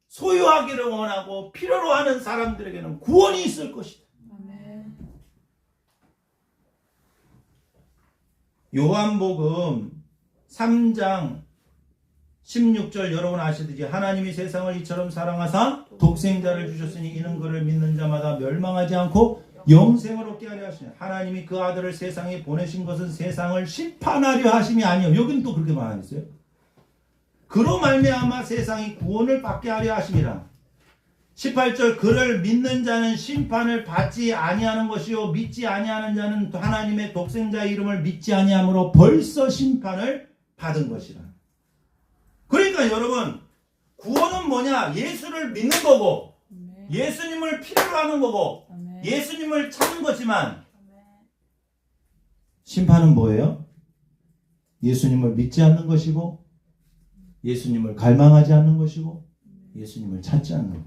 소유하기를 원하고 필요로 하는 사람들에게는 구원이 있을 것이다. 요한복음 3장 16절 여러분 아시듯이, 하나님이 세상을 이처럼 사랑하사 독생자를 주셨으니 이는 그를 믿는 자마다 멸망하지 않고 영생을 얻게 하려 하시니, 하나님이 그 아들을 세상에 보내신 것은 세상을 심판하려 하심이 아니요. 여기는 또 그렇게 말하겠어요. 그로 말미암아 세상이 구원을 받게 하려 하심이라. 18절, 그를 믿는 자는 심판을 받지 아니하는 것이요 믿지 아니하는 자는 하나님의 독생자의 이름을 믿지 아니함으로 벌써 심판을 받은 것이라. 그러니까 여러분, 구원은 뭐냐? 예수를 믿는 거고, 예수님을 필요로 하는 거고, 예수님을 찾는 거지만, 심판은 뭐예요? 예수님을 믿지 않는 것이고, 예수님을 갈망하지 않는 것이고, 예수님을 찾지 않는 거예요.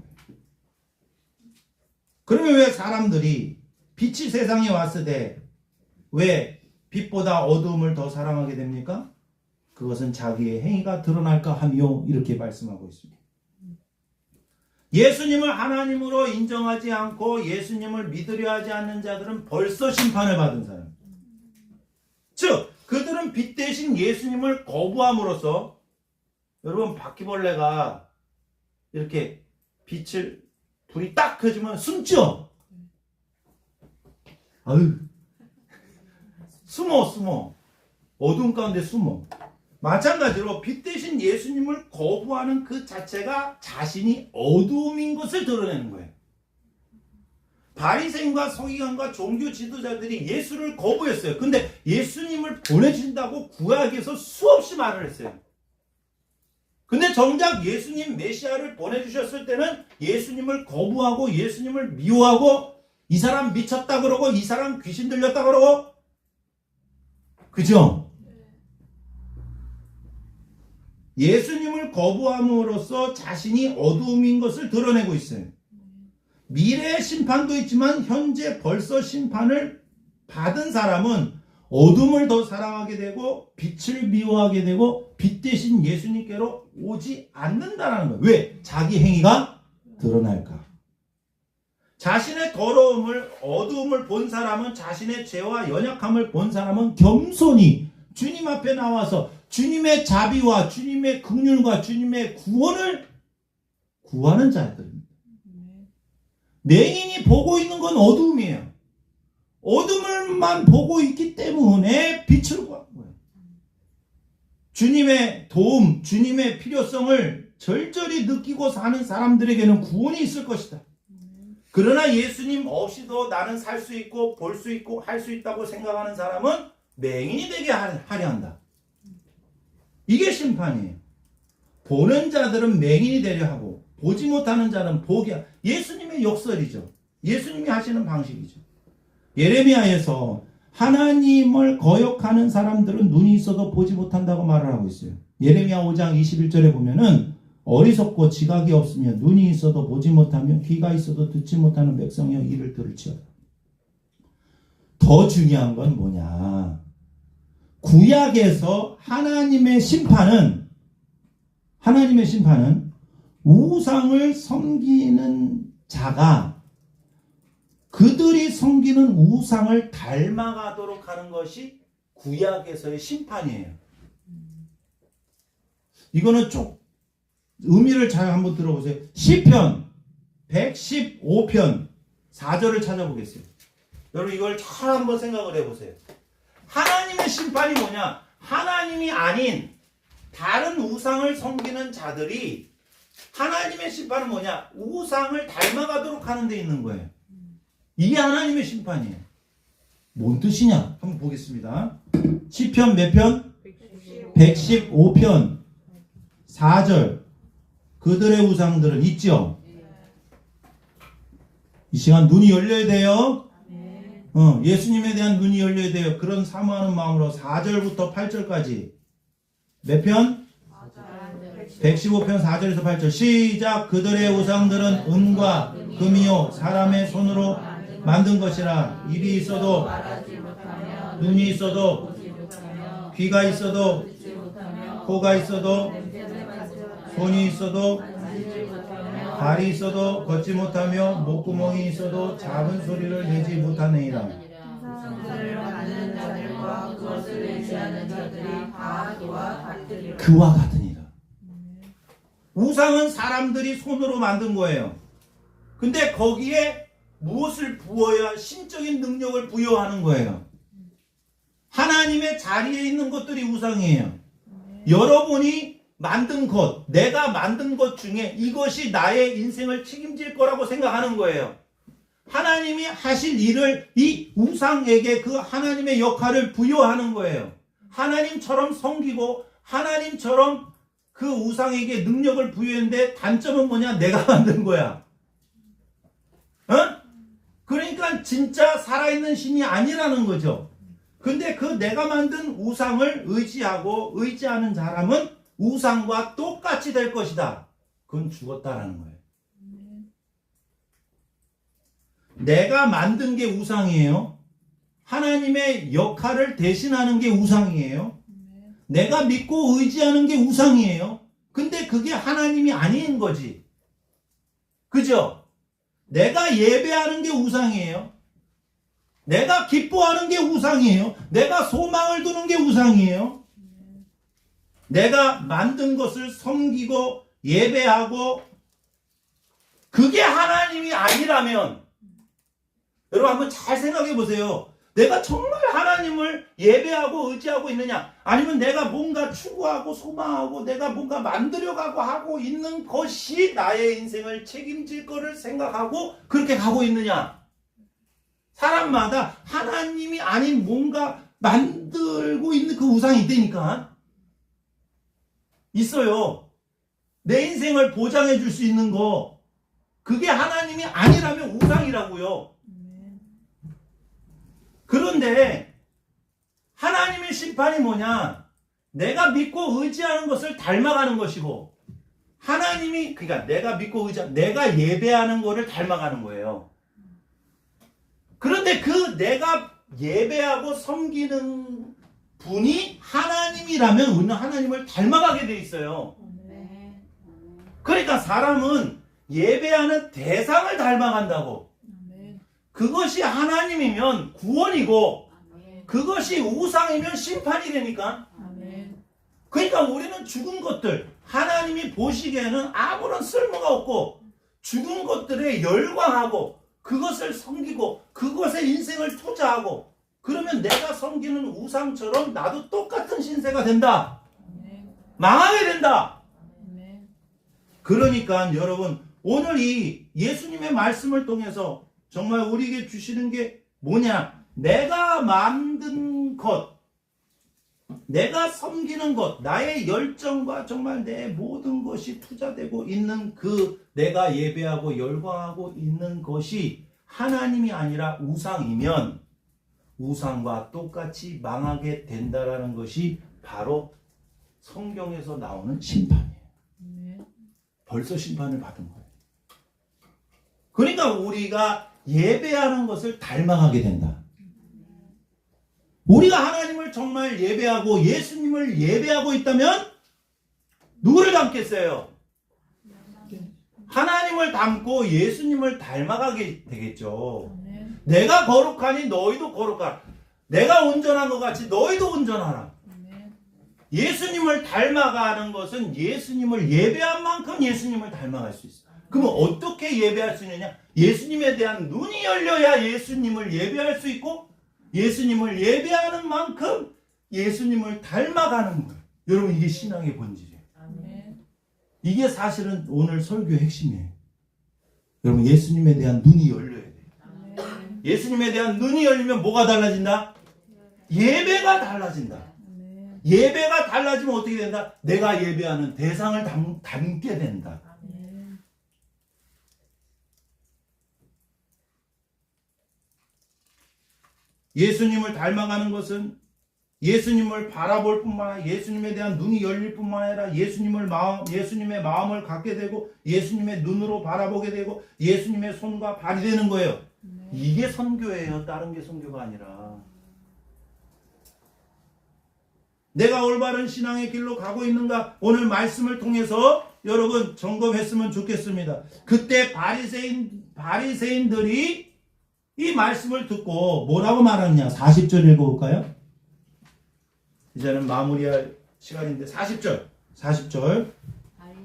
그러면 왜 사람들이 빛이 세상에 왔을 때 왜 빛보다 어두움을 더 사랑하게 됩니까? 그것은 자기의 행위가 드러날까 하며 이렇게 말씀하고 있습니다. 예수님을 하나님으로 인정하지 않고 예수님을 믿으려 하지 않는 자들은 벌써 심판을 받은 사람. 즉 그들은 빛 대신 예수님을 거부함으로써, 여러분 바퀴벌레가 이렇게 불이 딱 켜지면 숨죠? 아유, 숨어. 어두운 가운데 숨어. 마찬가지로 빛 대신 예수님을 거부하는 그 자체가 자신이 어두움인 것을 드러내는 거예요. 바리새인과 서기관과 종교 지도자들이 예수를 거부했어요. 근데 예수님을 보내준다고 구약에서 수없이 말을 했어요. 근데 정작 예수님 메시아를 보내주셨을 때는 예수님을 거부하고 예수님을 미워하고 이 사람 미쳤다 그러고 이 사람 귀신 들렸다 그러고, 그죠? 예수님을 거부함으로써 자신이 어두움인 것을 드러내고 있어요. 미래의 심판도 있지만 현재 벌써 심판을 받은 사람은 어둠을 더 사랑하게 되고 빛을 미워하게 되고 빛 대신 예수님께로 오지 않는다는 거예요. 왜? 자기 행위가 드러날까. 자신의 더러움을, 어두움을 본 사람은, 자신의 죄와 연약함을 본 사람은 겸손히 주님 앞에 나와서 주님의 자비와 주님의 긍휼과 주님의 구원을 구하는 자들입니다. 맹인이 보고 있는 건 어두움이에요. 어둠을만 보고 있기 때문에 빛을 구하는 거예요. 주님의 도움, 주님의 필요성을 절절히 느끼고 사는 사람들에게는 구원이 있을 것이다. 그러나 예수님 없이도 나는 살 수 있고 볼 수 있고 할 수 있다고 생각하는 사람은 맹인이 되게 하려 한다. 이게 심판이에요. 보는 자들은 맹인이 되려 하고 보지 못하는 자는 보게 하고, 예수님의 역설이죠. 예수님이 하시는 방식이죠. 예레미야에서 하나님을 거역하는 사람들은 눈이 있어도 보지 못한다고 말을 하고 있어요. 예레미야 5장 21절에 보면은 어리석고 지각이 없으며 눈이 있어도 보지 못하며 귀가 있어도 듣지 못하는 백성이여 이를 들을지어다. 더 중요한 건 뭐냐? 구약에서 하나님의 심판은 우상을 섬기는 자가 그들이 섬기는 우상을 닮아가도록 하는 것이 구약에서의 심판이에요. 이거는 좀 의미를 잘 한번 들어보세요. 시편 115편 4절을 찾아보겠어요. 여러분 이걸 잘 한번 생각을 해보세요. 하나님의 심판이 뭐냐? 하나님이 아닌 다른 우상을 섬기는 자들이, 하나님의 심판은 뭐냐? 우상을 닮아가도록 하는 데 있는 거예요. 이게 하나님의 심판이에요. 뭔 뜻이냐? 한번 보겠습니다. 시편 몇 편? 115편 4절. 그들의 우상들은 있죠? 이 시간 눈이 열려야 돼요. 예수님에 대한 눈이 열려야 돼요. 그런 사모하는 마음으로 4절부터 8절까지. 몇 편? 115편 4절에서 8절. 시작. 그들의 우상들은 은과 금이요 사람의 손으로 만든 것이라. 입이 있어도 눈이 있어도 귀가 있어도 코가 있어도 손이 있어도 발이 있어도 걷지 못하며 목구멍이 있어도 작은 소리를 내지 못하느니라. 그와 같으니라. 우상은 사람들이 손으로 만든 거예요. 근데 거기에 무엇을 부어야, 신적인 능력을 부여하는 거예요. 하나님의 자리에 있는 것들이 우상이에요. 여러분이 만든 것, 내가 만든 것 중에 이것이 나의 인생을 책임질 거라고 생각하는 거예요. 하나님이 하실 일을 이 우상에게 그 하나님의 역할을 부여하는 거예요. 하나님처럼 섬기고 하나님처럼 그 우상에게 능력을 부여했는데 단점은 뭐냐? 내가 만든 거야. 그러니까 진짜 살아있는 신이 아니라는 거죠. 근데 그 내가 만든 우상을 의지하고 의지하는 사람은 우상과 똑같이 될 것이다. 그건 죽었다라는 거예요. 내가 만든 게 우상이에요. 하나님의 역할을 대신하는 게 우상이에요. 내가 믿고 의지하는 게 우상이에요. 근데 그게 하나님이 아닌 거지. 그죠? 내가 예배하는 게 우상이에요. 내가 기뻐하는 게 우상이에요. 내가 소망을 두는 게 우상이에요. 내가 만든 것을 섬기고 예배하고 그게 하나님이 아니라면 여러분 한번 잘 생각해 보세요. 내가 정말 하나님을 예배하고 의지하고 있느냐, 아니면 내가 뭔가 추구하고 소망하고 내가 뭔가 만들어가고 하고 있는 것이 나의 인생을 책임질 거를 생각하고 그렇게 가고 있느냐. 사람마다 하나님이 아닌 뭔가 만들고 있는 그 우상이 있다니까. 있어요. 내 인생을 보장해 줄 수 있는 거, 그게 하나님이 아니라면 우상이라고요. 그런데 하나님의 심판이 뭐냐? 내가 믿고 의지하는 것을 닮아가는 것이고, 하나님이, 그러니까 내가 믿고 내가 예배하는 거를 닮아가는 거예요. 그런데 그 내가 예배하고 섬기는 분이 하나님이라면 우리는 하나님을 닮아가게 돼 있어요. 그러니까 사람은 예배하는 대상을 닮아간다고. 그것이 하나님이면 구원이고 그것이 우상이면 심판이 되니까. 그러니까 우리는 죽은 것들, 하나님이 보시기에는 아무런 쓸모가 없고 죽은 것들에 열광하고 그것을 섬기고 그것에 인생을 투자하고, 그러면 내가 섬기는 우상처럼 나도 똑같은 신세가 된다. 망하게 된다. 그러니까 여러분, 오늘 이 예수님의 말씀을 통해서 정말 우리에게 주시는 게 뭐냐? 내가 만든 것, 내가 섬기는 것, 나의 열정과 정말 내 모든 것이 투자되고 있는 그 내가 예배하고 열광하고 있는 것이 하나님이 아니라 우상이면 우상과 똑같이 망하게 된다라는 것이 바로 성경에서 나오는 심판이에요. 벌써 심판을 받은 거예요. 그러니까 우리가 예배하는 것을 닮아가게 된다. 우리가 하나님을 정말 예배하고 예수님을 예배하고 있다면 누구를 닮겠어요? 하나님을 닮고 예수님을 닮아가게 되겠죠. 내가 거룩하니 너희도 거룩하라. 내가 온전한 것 같이 너희도 온전하라. 예수님을 닮아가는 것은 예수님을 예배한 만큼 예수님을 닮아갈 수 있어요. 그러면 어떻게 예배할 수 있느냐? 예수님에 대한 눈이 열려야 예수님을 예배할 수 있고, 예수님을 예배하는 만큼 예수님을 닮아가는 거예요. 여러분, 이게 신앙의 본질이에요. 이게 사실은 오늘 설교의 핵심이에요. 여러분, 예수님에 대한 눈이 열려야 돼요. 예수님에 대한 눈이 열리면 뭐가 달라진다? 예배가 달라진다. 예배가 달라지면 어떻게 된다? 내가 예배하는 대상을 닮게 된다. 예수님을 닮아가는 것은 예수님을 바라볼 뿐만 아니라 예수님에 대한 눈이 열릴 뿐만 아니라 예수님의 마음을 갖게 되고 예수님의 눈으로 바라보게 되고 예수님의 손과 발이 되는 거예요. 이게 선교예요. 다른 게 선교가 아니라. 내가 올바른 신앙의 길로 가고 있는가? 오늘 말씀을 통해서 여러분 점검했으면 좋겠습니다. 그때 바리새인들이 이 말씀을 듣고 뭐라고 말하느냐? 40절 읽어볼까요? 이제는 마무리할 시간인데 40절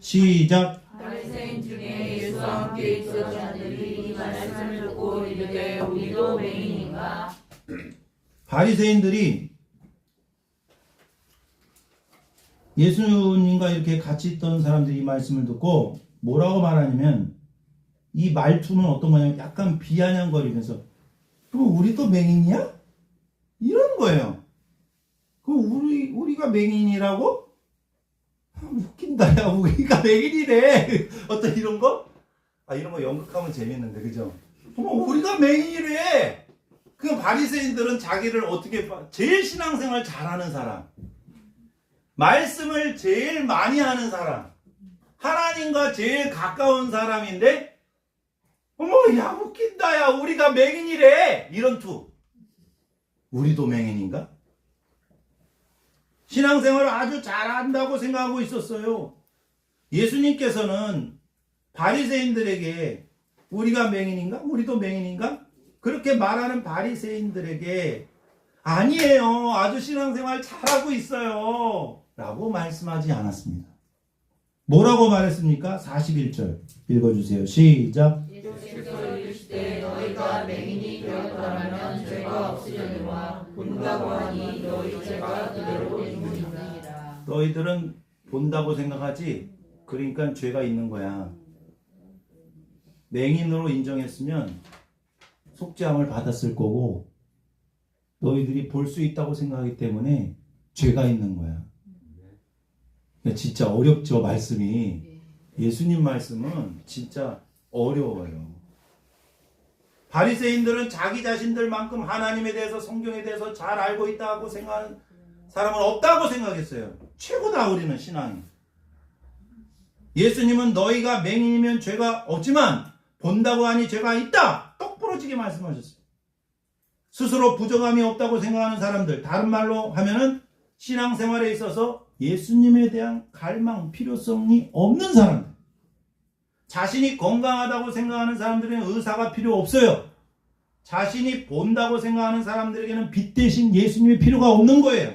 시작. 바리새인 중에 예수와 함께 있던 자들이 이 말씀을 듣고 이르되 우리도 맹인인가? 바리새인들이 예수님과 이렇게 같이 있던 사람들이 이 말씀을 듣고 뭐라고 말하냐면, 이 말투는 어떤 거냐면 약간 비아냥거리면서 그럼 우리도 맹인이야? 이런 거예요. 그럼 우리가 맹인이라고? 웃긴다. 야, 우리가 맹인이래. 어떤 이런 거? 이런 거 연극하면 재밌는데, 그죠? 우리가 맹인이래. 그 바리새인들은 자기를 어떻게 제일 신앙생활 잘하는 사람, 말씀을 제일 많이 하는 사람, 하나님과 제일 가까운 사람인데 어머 야 웃긴다 야 우리가 맹인이래 이런 투. 우리도 맹인인가? 신앙생활을 아주 잘한다고 생각하고 있었어요. 예수님께서는 바리새인들에게 우리가 맹인인가? 우리도 맹인인가? 그렇게 말하는 바리새인들에게 아니에요. 아주 신앙생활 잘하고 있어요. 라고 말씀하지 않았습니다. 뭐라고 말했습니까? 41절 읽어주세요. 시작. 예수께서 이르시되 너희가 맹인이 되었더라면 죄가 없으려니와 본다고 하니 너희 죄가 그대로 있느니라. 너희들은 본다고 생각하지 그러니까 죄가 있는 거야. 맹인으로 인정했으면 속죄함을 받았을 거고 너희들이 볼 수 있다고 생각하기 때문에 죄가 있는 거야. 진짜 어렵죠, 말씀이. 예수님 말씀은 진짜 어려워요. 바리새인들은 자기 자신들만큼 하나님에 대해서 성경에 대해서 잘 알고 있다고 생각하는 사람은 없다고 생각했어요. 최고다 우리는 신앙이. 예수님은 너희가 맹인이면 죄가 없지만 본다고 하니 죄가 있다. 똑부러지게 말씀하셨어요. 스스로 부정함이 없다고 생각하는 사람들, 다른 말로 하면은 신앙생활에 있어서 예수님에 대한 갈망, 필요성이 없는 사람들, 자신이 건강하다고 생각하는 사람들에게는 의사가 필요 없어요. 자신이 본다고 생각하는 사람들에게는 빛 대신 예수님이 필요가 없는 거예요.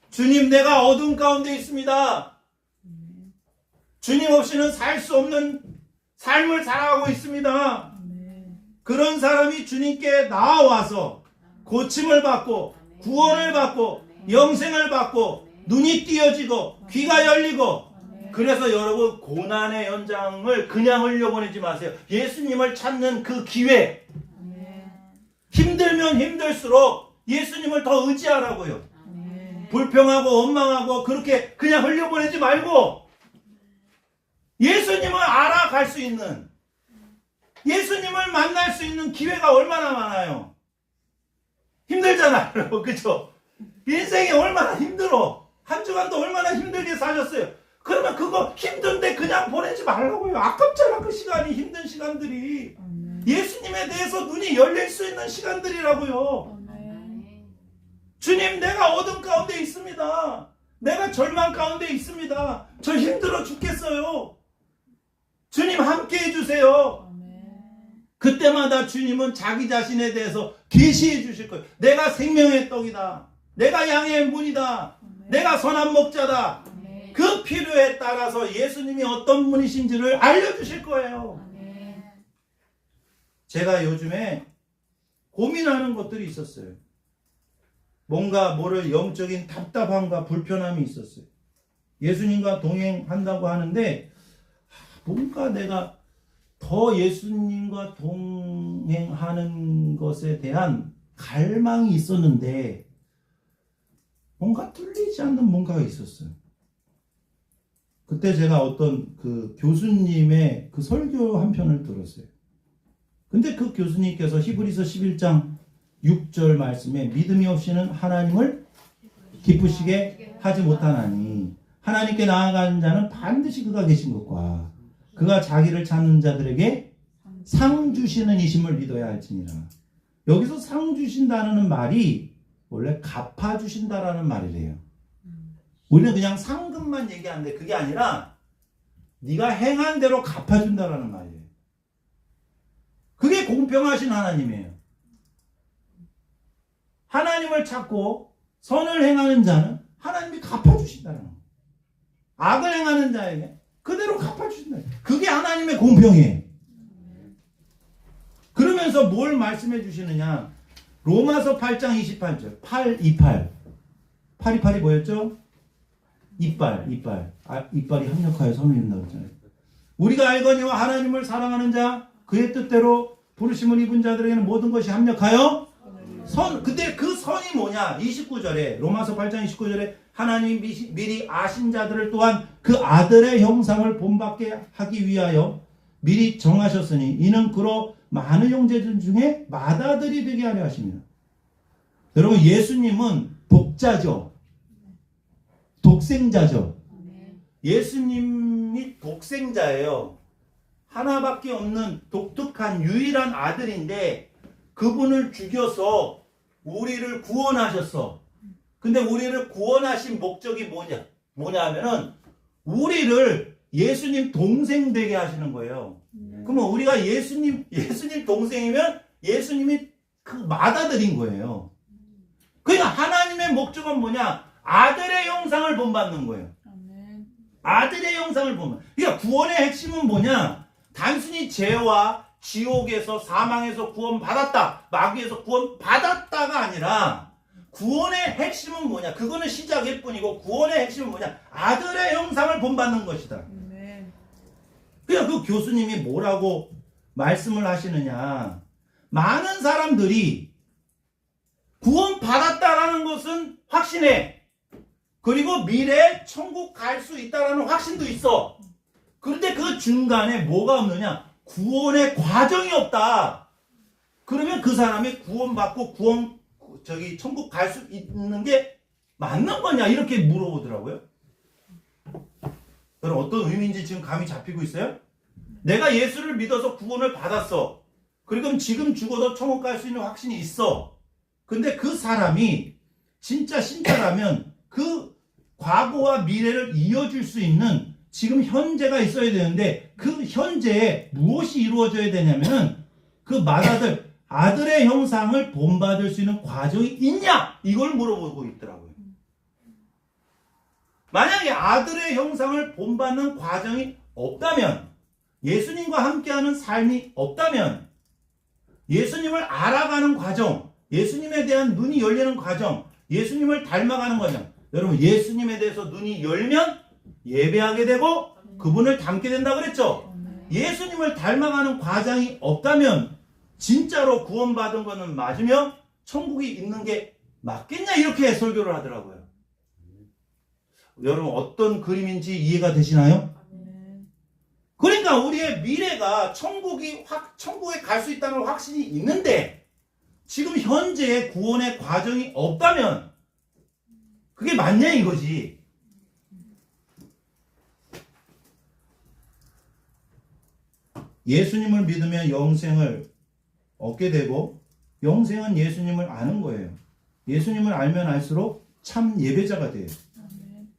주님, 내가 어둠 가운데 있습니다. 주님 없이는 살 수 없는 삶을 살아가고 있습니다. 그런 사람이 주님께 나와서 고침을 받고 구원을 받고 영생을 받고 눈이 띄어지고 귀가 열리고, 그래서 여러분 고난의 연장을 그냥 흘려보내지 마세요. 예수님을 찾는 그 기회, 힘들면 힘들수록 예수님을 더 의지하라고요. 불평하고 원망하고 그렇게 그냥 흘려보내지 말고 예수님을 알아갈 수 있는, 예수님을 만날 수 있는 기회가 얼마나 많아요. 힘들잖아요. 그렇죠? 인생이 얼마나 힘들어. 한 주간도 얼마나 힘들게 사셨어요. 그러면 그거 힘든데 그냥 보내지 말라고요. 아깝잖아. 그 시간이, 힘든 시간들이. 예수님에 대해서 눈이 열릴 수 있는 시간들이라고요. 주님, 내가 어둠 가운데 있습니다. 내가 절망 가운데 있습니다. 저 힘들어 죽겠어요. 주님 함께 해주세요. 그때마다 주님은 자기 자신에 대해서 계시해 주실 거예요. 내가 생명의 떡이다. 내가 양의 문이다. 내가 선한 목자다. 그 필요에 따라서 예수님이 어떤 분이신지를 알려주실 거예요. 제가 요즘에 고민하는 것들이 있었어요. 뭔가 뭐를 영적인 답답함과 불편함이 있었어요. 예수님과 동행한다고 하는데 뭔가 내가 더 예수님과 동행하는 것에 대한 갈망이 있었는데 뭔가 뚫리지 않는 뭔가가 있었어요. 그때 제가 어떤 그 교수님의 그 설교 한 편을 들었어요. 근데 그 교수님께서 히브리서 11장 6절 말씀에 믿음이 없이는 하나님을 기쁘시게 하지 못하나니 하나님께 나아가는 자는 반드시 그가 계신 것과 그가 자기를 찾는 자들에게 상 주시는 이심을 믿어야 할지니라. 여기서 상 주신다는 말이 원래 갚아 주신다라는 말이래요. 우리는 그냥 상금만 얘기하는데 그게 아니라 네가 행한 대로 갚아준다라는 말이에요. 그게 공평하신 하나님이에요. 하나님을 찾고 선을 행하는 자는 하나님이 갚아주신다는 거예요. 악을 행하는 자에게 그대로 갚아주신다. 그게 하나님의 공평이에요. 그러면서 뭘 말씀해 주시느냐. 로마서 8장 28절 828 828이 뭐였죠? 이빨. 이빨이 합력하여 선을 이룬다고 했잖아요. 우리가 알거니와 하나님을 사랑하는 자 그의 뜻대로 부르심을 입은 자들에게는 모든 것이 합력하여 선. 근데 그 선이 뭐냐? 29절에 로마서 8장 29절에 하나님이 미리 아신 자들을 또한 그 아들의 형상을 본받게 하기 위하여 미리 정하셨으니 이는 그로 많은 형제들 중에 맏아들이 되게 하려 하십니다. 여러분, 예수님은 독자죠. 독생자죠. 예수님이 독생자예요. 하나밖에 없는 독특한 유일한 아들인데 그분을 죽여서 우리를 구원하셨어. 근데 우리를 구원하신 목적이 뭐냐 하면은 우리를 예수님 동생 되게 하시는 거예요. 그러면 우리가 예수님 동생이면 예수님이 그 맏아들인 거예요. 그러니까 하나님의 목적은 뭐냐? 아들의 형상을 본받는 거예요. 아들의 형상을 보면. 그러니까 구원의 핵심은 뭐냐? 단순히 죄와 지옥에서 사망에서 구원받았다, 마귀에서 구원받았다가 아니라 구원의 핵심은 뭐냐? 그거는 시작일 뿐이고 구원의 핵심은 뭐냐? 아들의 형상을 본받는 것이다. 그냥 그 교수님이 뭐라고 말씀을 하시느냐? 많은 사람들이 구원받았다라는 것은 확신해. 그리고 미래에 천국 갈 수 있다라는 확신도 있어. 그런데 그 중간에 뭐가 없느냐? 구원의 과정이 없다. 그러면 그 사람이 구원받고 천국 갈 수 있는 게 맞는 거냐? 이렇게 물어보더라고요. 여러분, 어떤 의미인지 지금 감이 잡히고 있어요? 내가 예수를 믿어서 구원을 받았어. 그리고 지금 죽어도 천국 갈 수 있는 확신이 있어. 근데 그 사람이 진짜 신자라면 그 과거와 미래를 이어줄 수 있는 지금 현재가 있어야 되는데 그 현재에 무엇이 이루어져야 되냐면은 그 맏아들, 아들의 형상을 본받을 수 있는 과정이 있냐? 이걸 물어보고 있더라고요. 만약에 아들의 형상을 본받는 과정이 없다면, 예수님과 함께하는 삶이 없다면, 예수님을 알아가는 과정, 예수님에 대한 눈이 열리는 과정, 예수님을 닮아가는 과정. 여러분, 예수님에 대해서 눈이 열면 예배하게 되고 그분을 닮게 된다 그랬죠? 예수님을 닮아가는 과정이 없다면 진짜로 구원받은 거는 맞으며 천국이 있는 게 맞겠냐? 이렇게 설교를 하더라고요. 여러분, 어떤 그림인지 이해가 되시나요? 그러니까 우리의 미래가 천국에 갈 수 있다는 확신이 있는데 지금 현재의 구원의 과정이 없다면 그게 맞냐 이거지. 예수님을 믿으면 영생을 얻게 되고 영생은 예수님을 아는 거예요. 예수님을 알면 알수록 참 예배자가 돼요.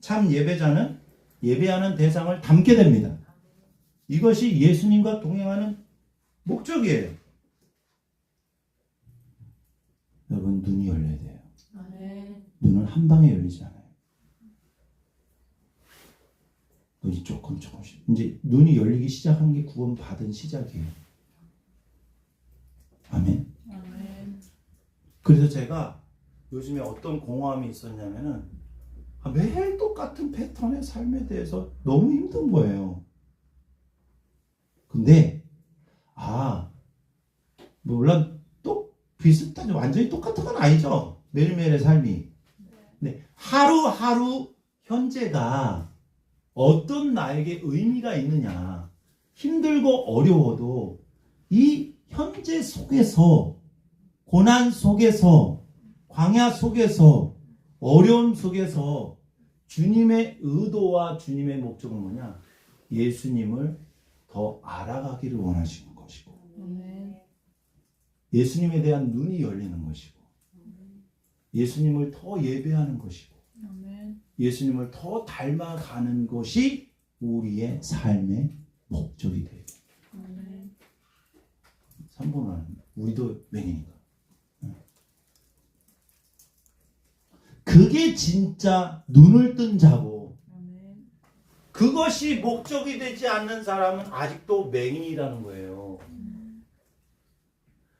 참 예배자는 예배하는 대상을 닮게 됩니다. 이것이 예수님과 동행하는 목적이에요. 여러분, 눈이 열려야 돼요. 눈은 한 방에 열리지 않아요. 눈이 조금씩. 이제 눈이 열리기 시작한 게 구원받은 시작이에요. 아멘. 그래서 제가 요즘에 어떤 공허함이 있었냐면은 매일 똑같은 패턴의 삶에 대해서 너무 힘든 거예요. 근데 물론 또 비슷하죠. 완전히 똑같은 건 아니죠. 매일매일의 삶이. 근데 하루하루 현재가 어떤 나에게 의미가 있느냐. 힘들고 어려워도 이 현재 속에서, 고난 속에서, 광야 속에서, 어려움 속에서 주님의 의도와 주님의 목적은 뭐냐? 예수님을 더 알아가기를 원하시는 것이고, 예수님에 대한 눈이 열리는 것이고, 예수님을 더 예배하는 것이고, 예수님을 더 닮아가는 것이 우리의 삶의 목적이 돼요. 3번은 우리도 맹이니까. 그게 진짜 눈을 뜬 자고 그것이 목적이 되지 않는 사람은 아직도 맹인이라는 거예요.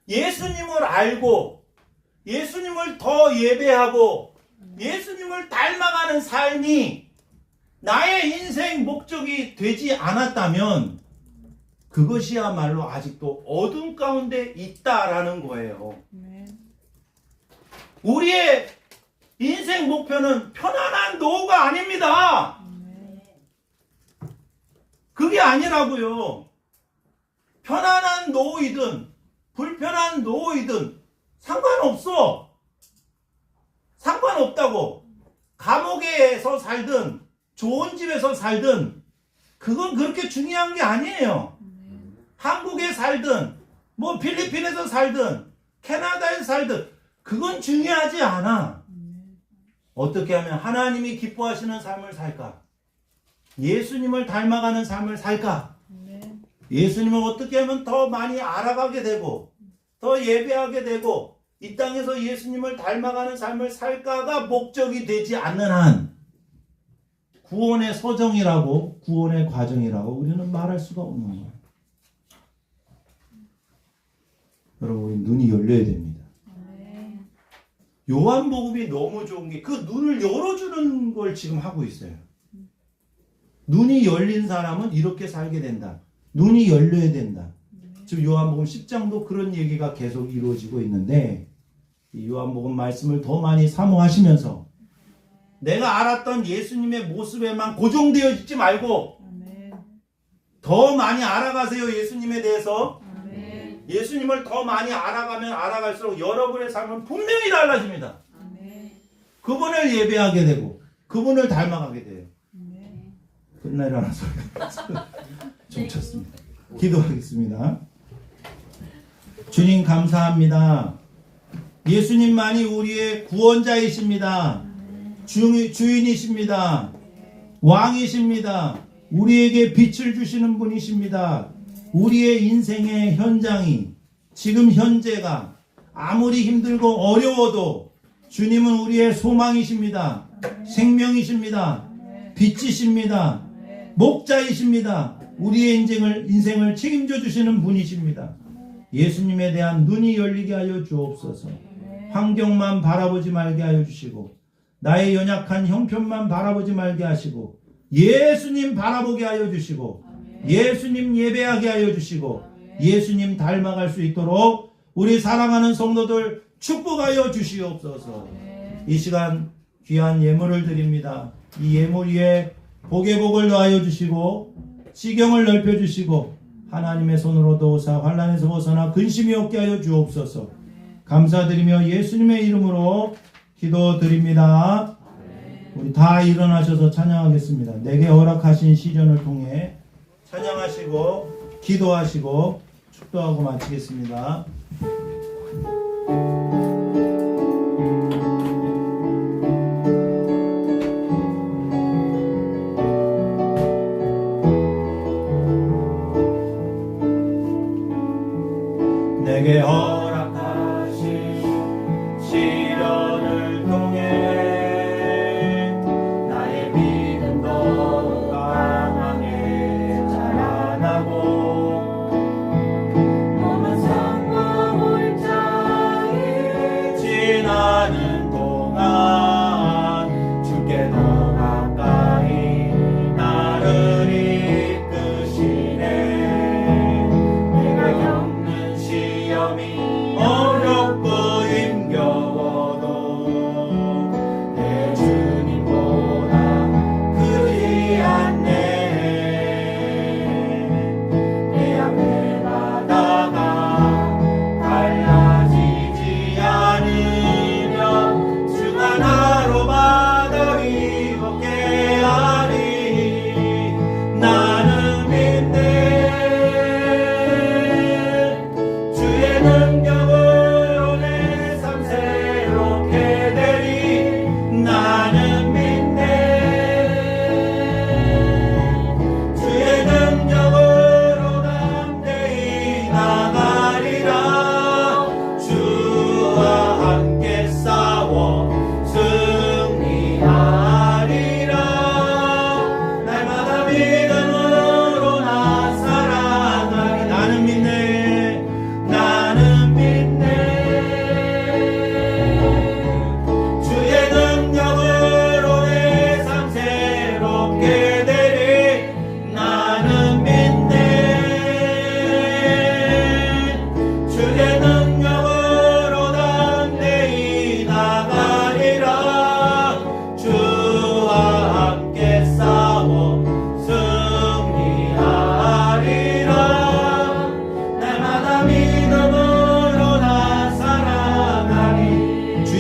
예수님을 알고 예수님을 더 예배하고 예수님을 닮아가는 삶이 나의 인생 목적이 되지 않았다면 그것이야말로 아직도 어둠 가운데 있다라는 거예요. 우리의 인생 목표는 편안한 노후가 아닙니다. 그게 아니라고요. 편안한 노후이든 불편한 노이든 상관없어. 상관없다고. 감옥에서 살든 좋은 집에서 살든 그건 그렇게 중요한 게 아니에요. 한국에 살든 뭐 필리핀에서 살든 캐나다에서 살든 그건 중요하지 않아. 어떻게 하면 하나님이 기뻐하시는 삶을 살까? 예수님을 닮아가는 삶을 살까? 예수님을 어떻게 하면 더 많이 알아가게 되고 더 예배하게 되고 이 땅에서 예수님을 닮아가는 삶을 살까가 목적이 되지 않는 한 구원의 서정이라고 구원의 과정이라고 우리는 말할 수가 없는 거예요. 여러분 우리 눈이 열려야 됩니다. 요한복음이 너무 좋은 게 그 눈을 열어주는 걸 지금 하고 있어요. 눈이 열린 사람은 이렇게 살게 된다. 눈이 열려야 된다. 지금 요한복음 10장도 그런 얘기가 계속 이루어지고 있는데 이 요한복음 말씀을 더 많이 사모하시면서 내가 알았던 예수님의 모습에만 고정되어 있지 말고 더 많이 알아가세요. 예수님에 대해서. 예수님을 더 많이 알아가면 알아갈수록 여러분의 삶은 분명히 달라집니다. 그분을 예배하게 되고 그분을 닮아가게 돼요. 끝내라는 소리가 좀 쳤습니다. 기도하겠습니다. 주님 감사합니다. 예수님만이 우리의 구원자이십니다. 주인이십니다. 왕이십니다. 우리에게 빛을 주시는 분이십니다. 우리의 인생의 현장이 지금 현재가 아무리 힘들고 어려워도 주님은 우리의 소망이십니다. 생명이십니다. 빛이십니다. 목자이십니다. 우리의 인생을 책임져 주시는 분이십니다. 예수님에 대한 눈이 열리게 하여 주옵소서. 환경만 바라보지 말게 하여 주시고 나의 연약한 형편만 바라보지 말게 하시고 예수님 바라보게 하여 주시고 예수님 예배하게 하여 주시고 예수님 닮아갈 수 있도록 우리 사랑하는 성도들 축복하여 주시옵소서. 이 시간 귀한 예물을 드립니다. 이 예물 위에 복의 복을 더하여 주시고 지경을 넓혀 주시고 하나님의 손으로 도우사 환난에서 벗어나 근심이 없게 하여 주옵소서. 감사드리며 예수님의 이름으로 기도드립니다. 우리 다 일어나셔서 찬양하겠습니다. 내게 허락하신 시련을 통해 찬양하시고 기도하시고 축도하고 마치겠습니다. 내게 허락하신 시련을 통해 나의 믿음도 강하게 자라나고 몸은 상과 올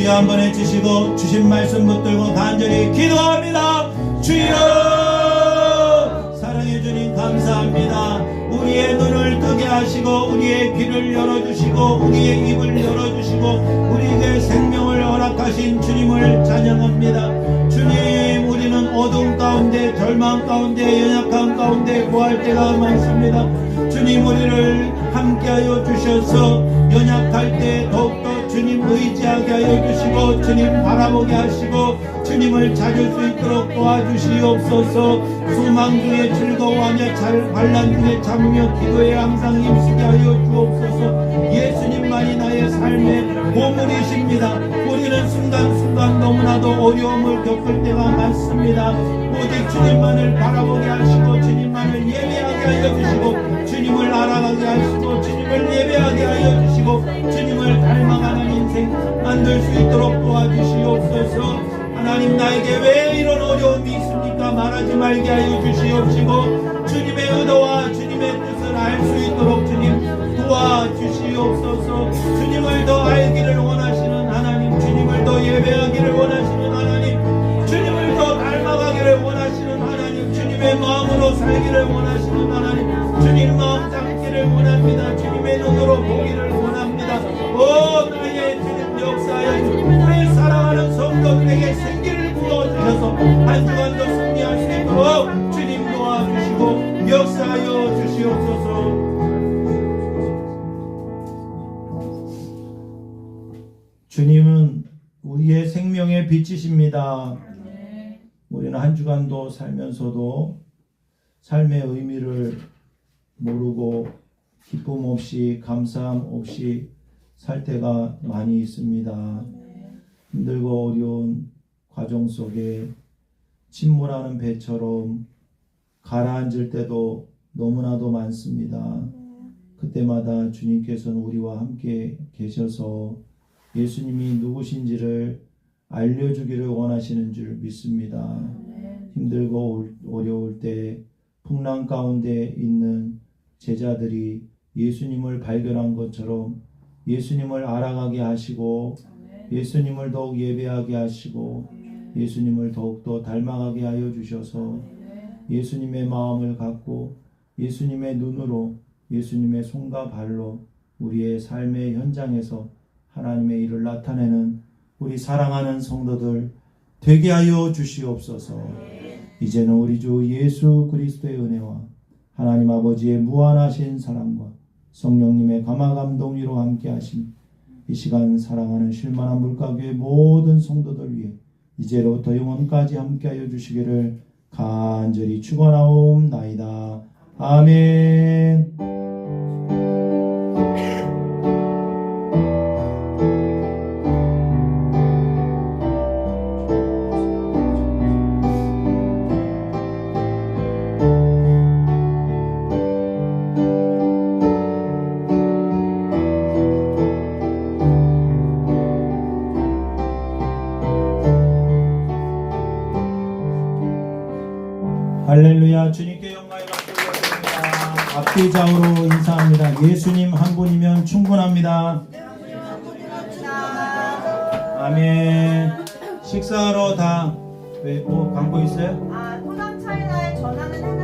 주여 한번 해주시고 주신 말씀 붙들고 간절히 기도합니다. 주여 사랑해 주님 감사합니다. 우리의 눈을 뜨게 하시고 우리의 귀를 열어주시고 우리의 입을 열어주시고 우리에게 생명을 허락하신 주님을 찬양합니다. 주님 우리는 어두운 가운데 절망 가운데 연약한 가운데 구할 때가 많습니다. 주님 우리를 함께하여 주셔서 연약할 때 더욱더 주님 의지하게 하여 주시고 주님 바라보게 하시고 주님을 찾을 수 있도록 도와주시옵소서. 소망 중에 즐거워하며 환난 중에 참으며 기도에 항상 힘쓰게 하여 주옵소서. 예수님만이 나의 삶의 보물이십니다. 우리는 순간순간 너무나도 어려움을 겪을 때가 많습니다. 오직 주님만을 바라보게 하시고 주님만을 예배하게 하여 주시고 주님을 알아가게 하시고 주님을 예배하게 하여 주시고 주님을 닮아가는 인생 만들 수 있도록 도와주시옵소서. 하나님 나에게 왜 이런 어려움이 있습니까? 말하지 말게 하여 주시옵시고 주님의 의도와 주님의 뜻을 알 수 있도록 주님 도와주시옵소서. 주님을 더 알기를 원하시는 하나님, 주님을 더 예배하기를 원하시는 하나님, 주님을 더 닮아가기를 원하시는 하나님, 주님의 마음으로 살기를 원하시는 하나님, 주님 마음 잡기를 원합니다. 주님의 눈으로 보기를 원합니다. 오 나의 주님 역사에 우리 사랑하는 성도들에게 생기를 부어주셔서 한 주간도 승리할 수 있도록 주님 도와주시고 역사하여 주시옵소서. 주님은 우리의 생명의 빛이십니다. 우리는 한 주간도 살면서도 삶의 의미를 모르고 기쁨 없이 감사함 없이 살 때가 많이 있습니다. 힘들고 어려운 과정 속에 침몰하는 배처럼 가라앉을 때도 너무나도 많습니다. 그때마다 주님께서는 우리와 함께 계셔서 예수님이 누구신지를 알려주기를 원하시는 줄 믿습니다. 힘들고 어려울 때 풍랑 가운데 있는 제자들이 예수님을 발견한 것처럼 예수님을 알아가게 하시고 예수님을 더욱 예배하게 하시고 예수님을 더욱더 닮아가게 하여 주셔서 예수님의 마음을 갖고 예수님의 눈으로 예수님의 손과 발로 우리의 삶의 현장에서 하나님의 일을 나타내는 우리 사랑하는 성도들 되게 하여 주시옵소서. 이제는 우리 주 예수 그리스도의 은혜와 하나님 아버지의 무한하신 사랑과 성령님의 감화감동위로 함께 하심 이 시간 사랑하는 실만한 물가교회 모든 성도들 위해 이제로부터 영원까지 함께 하여 주시기를 간절히 축원하옵나이다. 아멘. 할렐루야. 주님께 영광이 받겠습니다. 앞뒤 좌우로 인사합니다. 예수님 한 분이면 충분합니다. 아멘. 식사하러 다 광고 있어요? 호남 차이나에 전하는